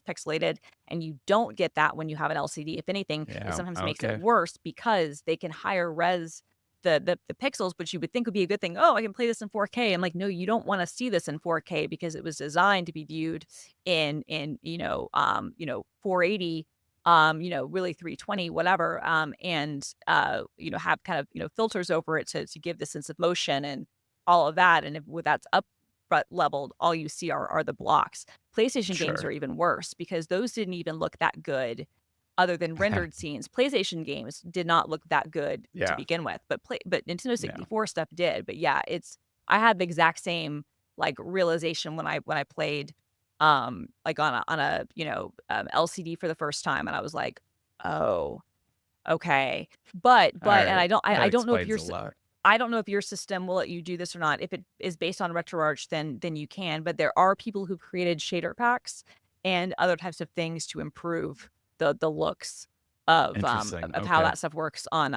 B: pixelated. And you don't get that when you have an LCD. If anything, it
C: Yeah,
B: sometimes makes it
C: okay.
B: worse because they can higher res the pixels, which you would think would be a good thing. Oh, I can play this in 4K. I'm like, no, you don't want to see this in 4K because it was designed to be viewed in 480, really 320, whatever, and have kind of filters over it to give the sense of motion and all of that. And if with that's up front leveled, all you see are the blocks. PlayStation games are
C: Sure.
B: even worse because those didn't even look that good other than rendered scenes. PlayStation games did not look that good to
C: Yeah,
B: begin with, but Nintendo
C: yeah.
B: 64 stuff did. But yeah, I had the exact same like realization when I played like on a LCD for the first time, and I was like, "Oh, okay."
C: All
B: And
C: right.
B: I
C: That
B: don't know if
C: explains a lot.
B: I don't know if your system will let you do this or not. If it is based on RetroArch, then you can, but there are people who've created shader packs and other types of things to improve the looks
C: Interesting.
B: of how
C: Okay.
B: that stuff works on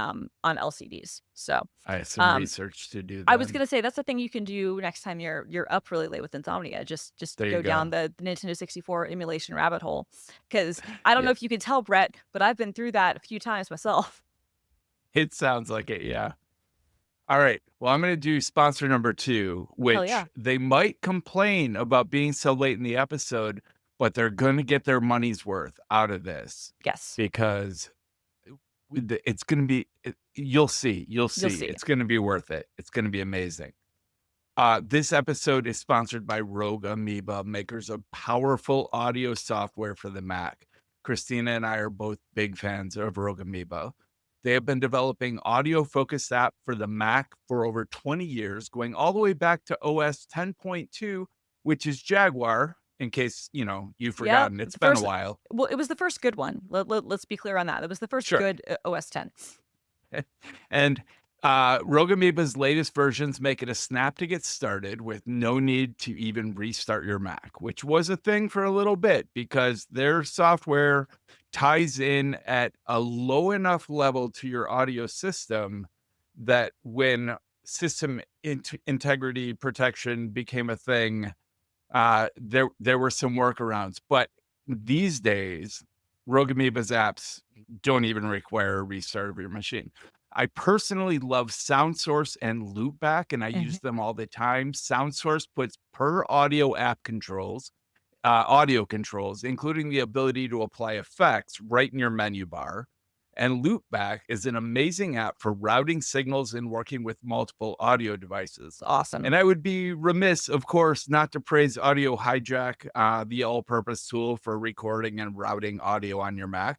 B: LCDs. So,
C: I have some
B: um
C: research to do
B: I was
C: then.
B: gonna say that's the thing you can do next time you're up really late with insomnia. Just
C: There you
B: go down
C: go.
B: the Nintendo 64 emulation rabbit hole. Because I don't know
C: Yeah.
B: if you can tell, Brett, but I've been through that a few times myself.
C: It sounds like it, yeah. All right. Well, I'm going to do sponsor number 2,
B: Hell
C: which
B: yeah.
C: they might complain about being so late in the episode, but they're going to get their money's worth out of this
B: Yes.
C: because it's going to be, you'll see. You'll
B: You'll
C: see.
B: see.
C: It's going to be worth it. It's going to be amazing. This episode is sponsored by Rogue Amoeba, makers of powerful audio software for the Mac. Christina and I are both big fans of Rogue Amoeba. They have been developing audio-focused app for the Mac for over 20 years, going all the way back to OS 10.2, which is Jaguar, in case, you've
B: Yep.
C: forgotten. It's
B: The
C: been a
B: first
C: while.
B: well, it was the first good one. Let's be clear on that. It was the first
C: Sure.
B: good OS 10.
C: And Rogue Amoeba's latest versions make it a snap to get started with no need to even restart your Mac, which was a thing for a little bit because their software ties in at a low enough level to your audio system that when system integrity protection became a thing, there were some workarounds. But these days, Rogue Amoeba's apps don't even require a restart of your machine. I personally love SoundSource and Loopback, and I
B: Mhm.
C: use them all the time. SoundSource puts per audio controls, including the ability to apply effects right in your menu bar. And Loopback is an amazing app for routing signals and working with multiple audio devices.
B: It's awesome.
C: And I would be remiss, of course, not to praise Audio Hijack, the all-purpose tool for recording and routing audio on your Mac.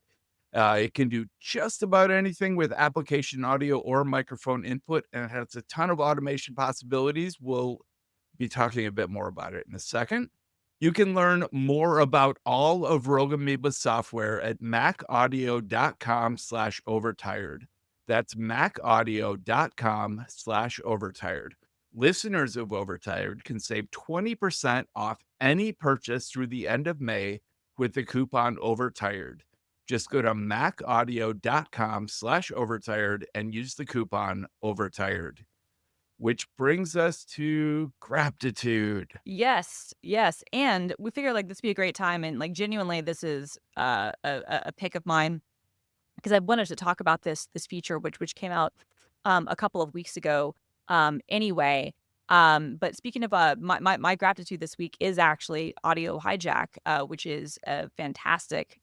C: It can do just about anything with application audio or microphone input, and it has a ton of automation possibilities. We'll be talking a bit more about it in a second. You can learn more about all of Rogue Amoeba's software at macaudio.com/overtired. That's macaudio.com/overtired. Listeners of Overtired can save 20% off any purchase through the end of May with the coupon Overtired. Just go to macaudio.com/overtired and use the coupon Overtired. Which brings us to gratitude.
B: Yes, yes, and we figured like this would be a great time, and like genuinely, this is a pick of mine because I wanted to talk about this feature which came out a couple of weeks ago. Anyway, but speaking of my gratitude this week is actually Audio Hijack, which is a fantastic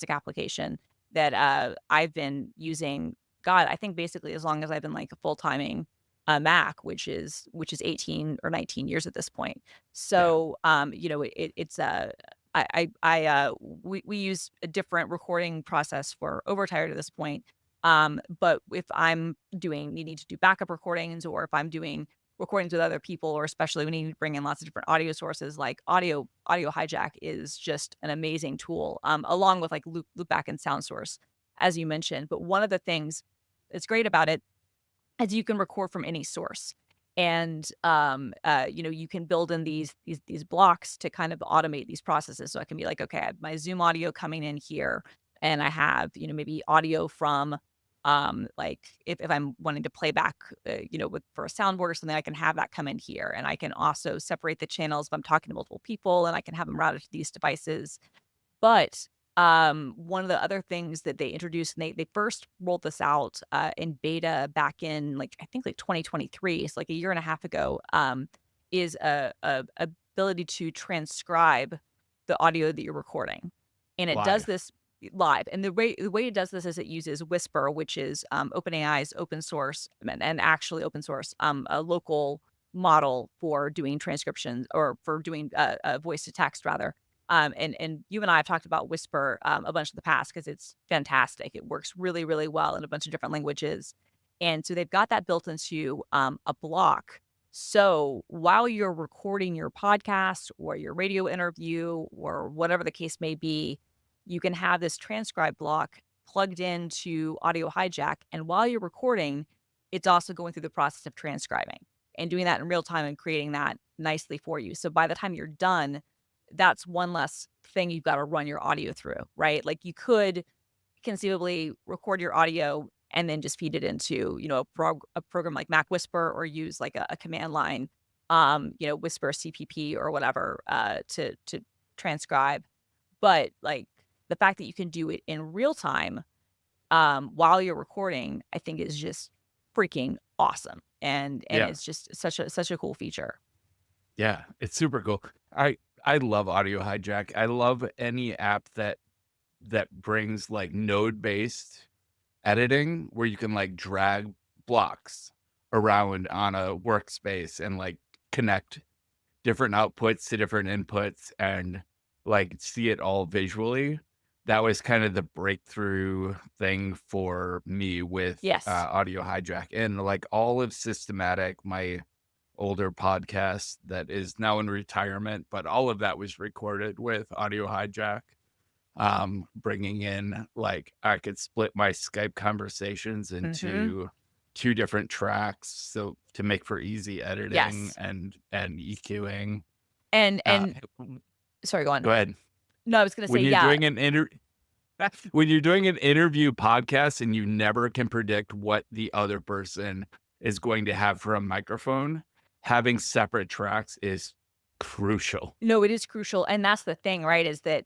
B: application that I've been using. God, I think basically as long as I've been like full timing a Mac, which is 18 or 19 years at this point.
C: Yeah.
B: So, it's we use a different recording process for Overtired at this point. But if I'm needing to do backup recordings, or if I'm doing recordings with other people, or especially when you bring in lots of different audio sources, like audio hijack is just an amazing tool, along with like loopback and sound source, as you mentioned. But one of the things that's great about it is you can record from any source. And you can build in these blocks to kind of automate these processes. So I can be like, okay, I have my Zoom audio coming in here, and I have, maybe audio from like if I'm wanting to play back for a soundboard or something, I can have that come in here. And I can also separate the channels if I'm talking to multiple people, and I can have them routed to these devices. But one of the other things that they introduced, and they first rolled this out in beta back in I think 2023, so like a year and a half ago, is a ability to transcribe the audio that you're recording, and it does
C: Live.
B: this live. And the way it does this is it uses Whisper, which is OpenAI's open source, and actually open source, a local model for doing transcriptions, or for doing voice to text rather. And you and I have talked about Whisper a bunch in the past because it's fantastic. It works really, really well in a bunch of different languages. And so they've got that built into a block. So while you're recording your podcast or your radio interview or whatever the case may be, you can have this transcribe block plugged into Audio Hijack. And while you're recording, it's also going through the process of transcribing and doing that in real time and creating that nicely for you. So by the time you're done, that's one less thing you've got to run your audio through, right? Like you could conceivably record your audio and then just feed it into, a program like Mac Whisper, or use like a command line, Whisper CPP or whatever, to transcribe. But like the fact that you can do it in real time while you're recording, I think is just freaking awesome. And
C: Yeah.
B: it's just such a cool feature.
C: Yeah, it's super cool. I love Audio Hijack. I love any app that brings like node-based editing where you can like drag blocks around on a workspace and like connect different outputs to different inputs and like see it all visually. That was kind of the breakthrough thing for me with
B: Yes.
C: Audio Hijack, and like all of Systematic, my older podcast that is now in retirement, but all of that was recorded with Audio Hijack. Bringing in like I could split my Skype conversations into 2 different tracks, so to make for easy editing
B: Yes.
C: and EQing.
B: And
C: Uh,
B: sorry, go on.
C: Go ahead.
B: No, I was gonna say,
C: When you're
B: yeah.
C: doing when you're doing an interview podcast and you never can predict what the other person is going to have for a microphone, having separate tracks is crucial.
B: No, it is crucial, and that's the thing, right? Is that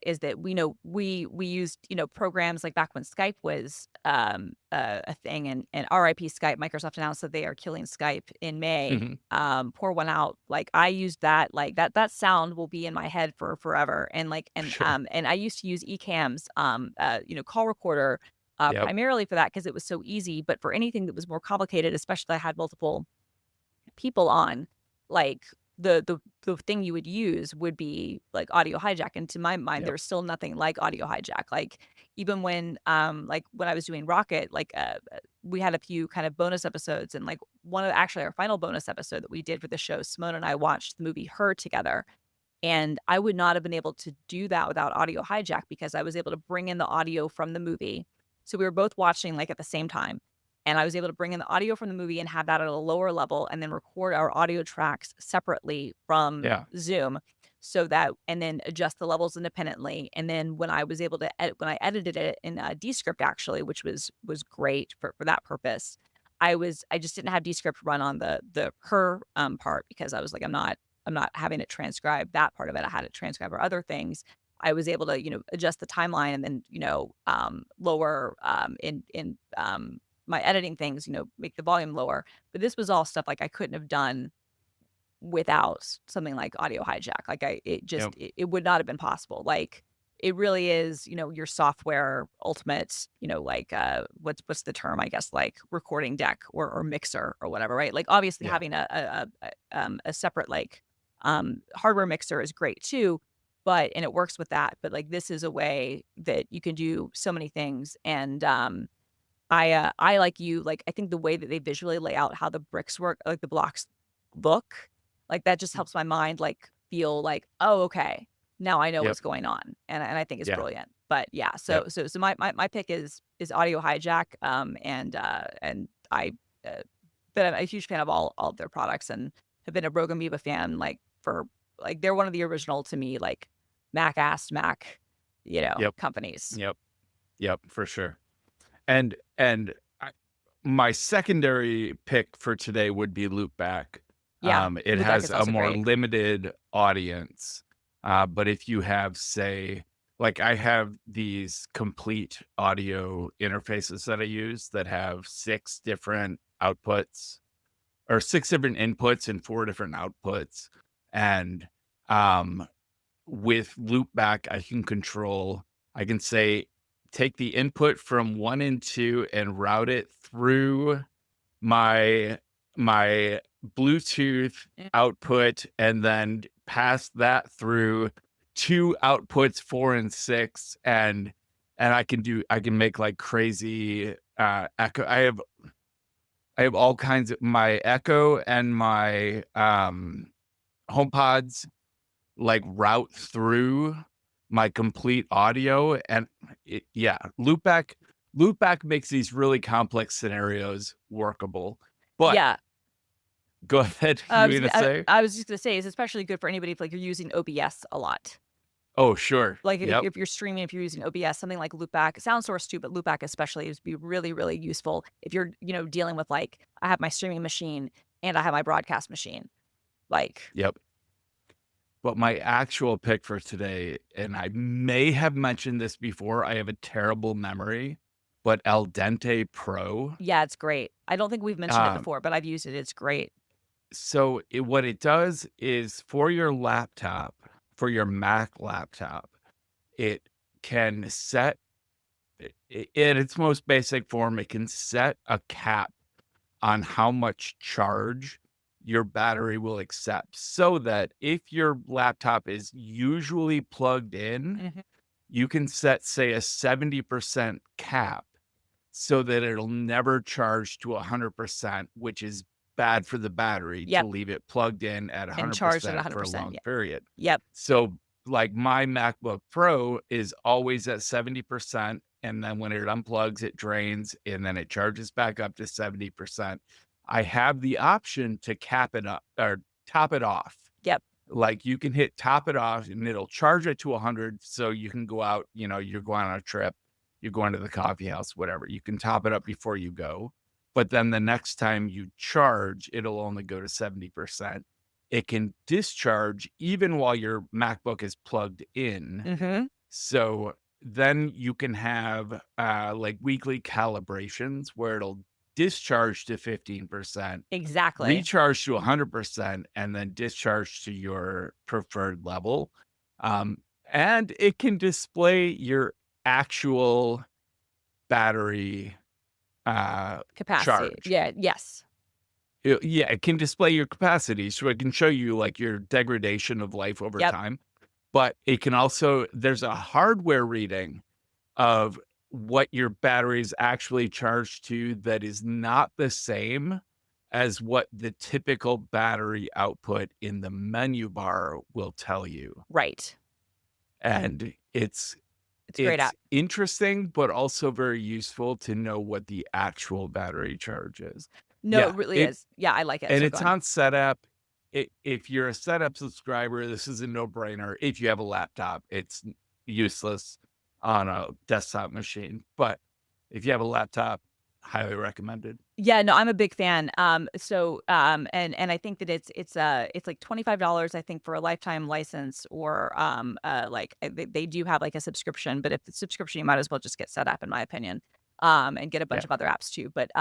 B: we used programs like back when Skype was a thing, and RIP Skype. Microsoft announced that they are killing Skype in May.
C: Mhm.
B: Pour one out. Like I used that. Like that sound will be in my head for forever. And
C: Sure.
B: and I used to use Ecamm's call recorder
C: Yep.
B: primarily for that because it was so easy. But for anything that was more complicated, especially I had multiple people on, like the thing you would use would be like Audio Hijack. And to my mind,
C: Yep.
B: there's still nothing like Audio Hijack. Like even when I was doing Rocket, we had a few kind of bonus episodes, and like actually our final bonus episode that we did for the show, Simone and I watched the movie Her together. And I would not have been able to do that without Audio Hijack because I was able to bring in the audio from the movie. So we were both watching like at the same time. And I was able to bring in the audio from the movie and have that at a lower level, and then record our audio tracks separately from
C: Yeah.
B: Zoom, and then adjust the levels independently. And then when I was able to when I edited it in Descript, actually, which was great for that purpose, I just didn't have Descript run on the Her part because I was like, I'm not having it transcribe that part of it. I had it transcribe our other things. I was able to, adjust the timeline, and then, lower in my editing things, make the volume lower. But this was all stuff like I couldn't have done without something like Audio Hijack. Like
C: Yep.
B: it would not have been possible. Like it really is, your software ultimate, what's the term, I guess, like recording deck or mixer or whatever, right? Like obviously
C: Yeah.
B: having a separate hardware mixer is great too, and it works with that. But like this is a way that you can do so many things. And I like you, like I think the way that they visually lay out how the bricks work, like the blocks look, like that just helps my mind like feel like, oh, okay, now I know
C: Yep.
B: what's going on, and I think it's
C: Yeah.
B: brilliant. But yeah,
C: Yep.
B: so my pick is Audio Hijack, and I uh, been a huge fan of all of their products and have been a Rogue Amoeba fan like for like they're one of the original to me like Mac,
C: Yep.
B: companies.
C: Yep. Yep. For sure. And my secondary pick for today would be Loopback.
B: Yeah,
C: It
B: Loopback
C: has
B: is
C: a
B: also
C: more
B: great.
C: limited audience. But if you have, say, like I have these complete audio interfaces that I use that have 6 different outputs or 6 different inputs and 4 different outputs. And um, with Loopback, I can say, take the input from 1 and 2 and route it through my Bluetooth
B: Mm.
C: output and then pass that through 2 outputs 4 and 6 and I can make like crazy echo. I have all kinds of my Echo and my HomePods like route through my complete audio and yeah, Loopback makes these really complex scenarios workable. But
B: Yeah,
C: go ahead, you gonna say?
B: I was just gonna say it's especially good for anybody if like you're using OBS a lot.
C: Oh, sure.
B: Like
C: Yep.
B: if you're streaming, if you're using OBS, something like Loopback, Sound Source too, but Loopback especially is be really, really useful if you're, dealing with like I have my streaming machine and I have my broadcast machine. Like,
C: Yep. But my actual pick for today, and I may have mentioned this before, I have a terrible memory, but AlDente Pro.
B: yeah, it's great. I don't think we've mentioned it
C: Um,
B: before, but I've used it. It's great.
C: so what it does is for your laptop, for your Mac laptop, it can set in its most basic form, it can set a cap on how much charge your battery will accept so that if your laptop is usually plugged in,
B: Mhm.
C: you can set, say, a 70% cap so that it'll never charge to 100%, which is bad for the battery to
B: Yep,
C: leave it plugged in at
B: and charged at
C: 100% for a
B: 100%.
C: long
B: Yeah.
C: period.
B: Yep.
C: So, like, my MacBook Pro is always at 70%, and then when it unplugs, it drains, and then it charges back up to 70%. I have the option to cap it up or top it off.
B: Yep.
C: Like, you can hit top it off, and it'll charge it to 100, so you can go out, you're going on a trip, you're going to the coffee house, whatever. You can top it up before you go, but then the next time you charge, it'll only go to 70%. It can discharge even while your MacBook is plugged in.
B: Mm-hmm.
C: So then you can have like weekly calibrations where it'll discharge to 15%,
B: Exactly.
C: recharge to 100%, and then discharge to your preferred level. Um, and it can display your actual battery
B: Capacity.
C: charge.
B: Yeah. Yes.
C: Yeah, it can display your capacity, so it can show you like your degradation of life over
B: Yep.
C: time. But it can also, there's a hardware reading of what your battery is actually charged to that is not the same as what the typical battery output in the menu bar will tell you.
B: Right.
C: And
B: It's a great
C: it's
B: app.
C: interesting, but also very useful to know what the actual battery charge is.
B: No,
C: Yeah,
B: it really is. Yeah, I like it.
C: and
B: So go
C: it's
B: on.
C: on Setapp. If you're a Setapp subscriber, this is a no-brainer. If you have a laptop, it's useless on a desktop machine. But if you have a laptop, highly recommended.
B: Yeah, no, I'm a big fan. And I think that it's like $25, I think, for a lifetime license, or they do have like a subscription, but if it's subscription, you might as well just get set up, in my opinion. And get a bunch
C: Yeah,
B: of other apps too. But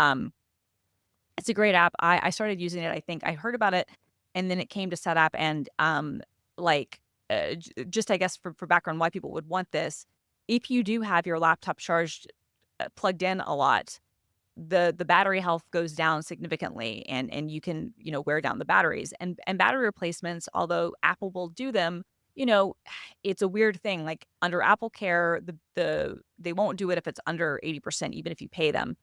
B: it's a great app. I started using it. I think I heard about it, and then it came to Setapp, and like just I guess for background, why people would want this. If you do have your laptop charged, plugged in a lot, the battery health goes down significantly, and you can wear down the batteries, and battery replacements, although Apple will do them. It's a weird thing. Like under Apple Care, they won't do it if it's under 80%, even if you pay them.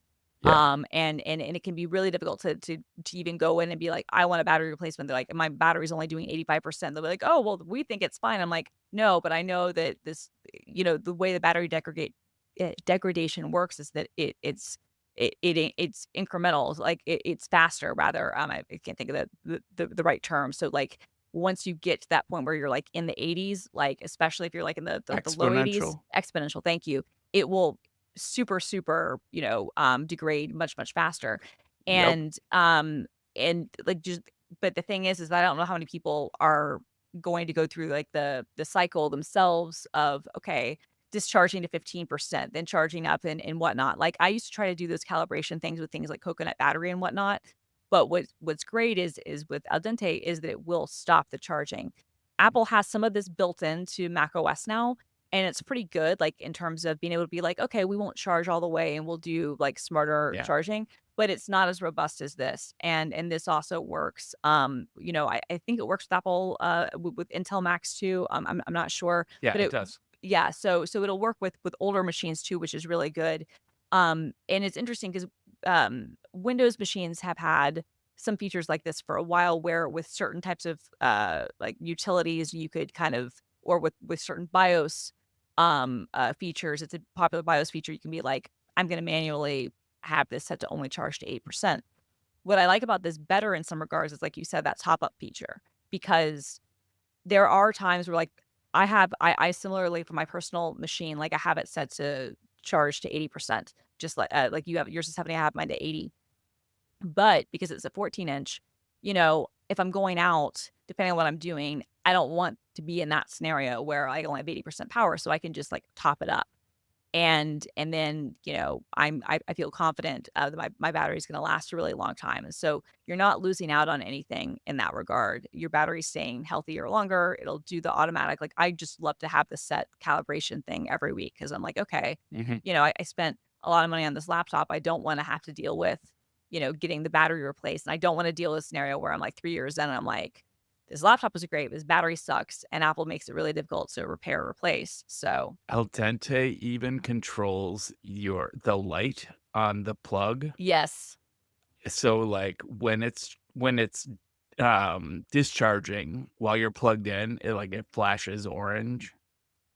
C: Yeah.
B: And it can be really difficult to even go in and be like, I want a battery replacement. They're like, my battery's only doing 85%. They'll be like, oh, well, we think it's fine. I'm like, no, but I know that this, the way the battery degradation works is that it's incremental. Like it's faster rather. I can't think of the right term. So like once you get to that point where you're like in the 80s, like especially if you're like in the low 80s,
C: Exponential.
B: exponential, thank you, it will super, degrade much faster.
C: Yep.
B: And like just but the thing is that I don't know how many people are going to go through like the cycle themselves of okay, discharging to 15%, then charging up and whatnot. Like I used to try to do those calibration things with things like coconut battery and whatnot. But what's great is with AlDente is that it will stop the charging. Apple has some of this built into Mac OS now, and it's pretty good, like, in terms of being able to be like, "Okay, we won't charge all the way, and we'll do, like, smarter
C: Yeah.
B: charging," but it's not as robust as this, and this also works. I think it works with Apple, with Intel Macs too, I'm not sure,
C: Yeah,
B: but
C: it does.
B: yeah, so it'll work with older machines too, which is really good. And it's interesting 'cause, Windows machines have had some features like this for a while where with certain types of, like, utilities, you could kind of or with certain BIOS, features, it's a popular BIOS feature, you can be like, "I'm gonna manually have this set to only charge to 8%." What I like about this better in some regards is, like you said, that top-up feature, because there are times where, like, I similarly for my personal machine, like, I have it set to charge to 80%, just like you have yours is 70, I have mine to 80. But because it's a 14-inch, if I'm going out, depending on what I'm doing, I don't want to be in that scenario where I only have 80% power, so I can just, like, top it up. And then, I feel confident, that my battery is gonna last a really long time, and so you're not losing out on anything in that regard. Your battery's staying healthier longer, it'll do the automatic like, I just love to have the set calibration thing every week because 'cause I'm like, "Okay,
C: Mhm.
B: I spent a lot of money on this laptop, I don't wanna have to deal with, getting the battery replaced, and I don't wanna deal with a scenario where I'm, like, 3 years in and I'm like, "This laptop was great, but this battery sucks," and Apple makes it really difficult to repair or replace, so
C: Al dente even controls the light on the plug.
B: yes.
C: So, like, when it's discharging while you're plugged in, it flashes orange,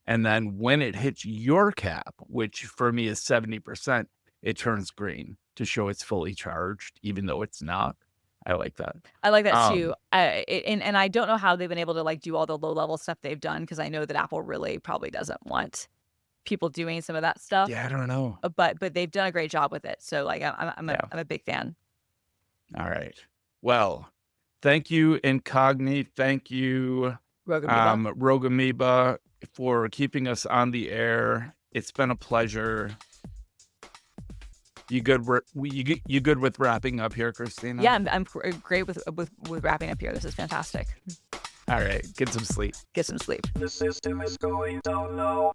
C: and then when it hits your cap, which for me is 70%, it turns green to show it's fully charged, even though it's not. I like that.
B: I like that too.
C: Um,
B: And I don't know how they've been able to, like, do all the low level stuff they've done because I know that Apple really probably doesn't want people doing some of that stuff,
C: yeah, I don't know.
B: but they've done a great job with it. So, like,
C: Yeah.
B: I'm a big fan.
C: All right. Well, thank you, Incogni. Thank you,
B: Rogue Amoeba.
C: Rogue Amoeba, for keeping us on the air. It's been a pleasure. You good? You good with wrapping up here, Christina?
B: Yeah, I'm great with wrapping up here. This is fantastic.
C: All right. Get some sleep.
B: Get some sleep.
A: The system is going down now.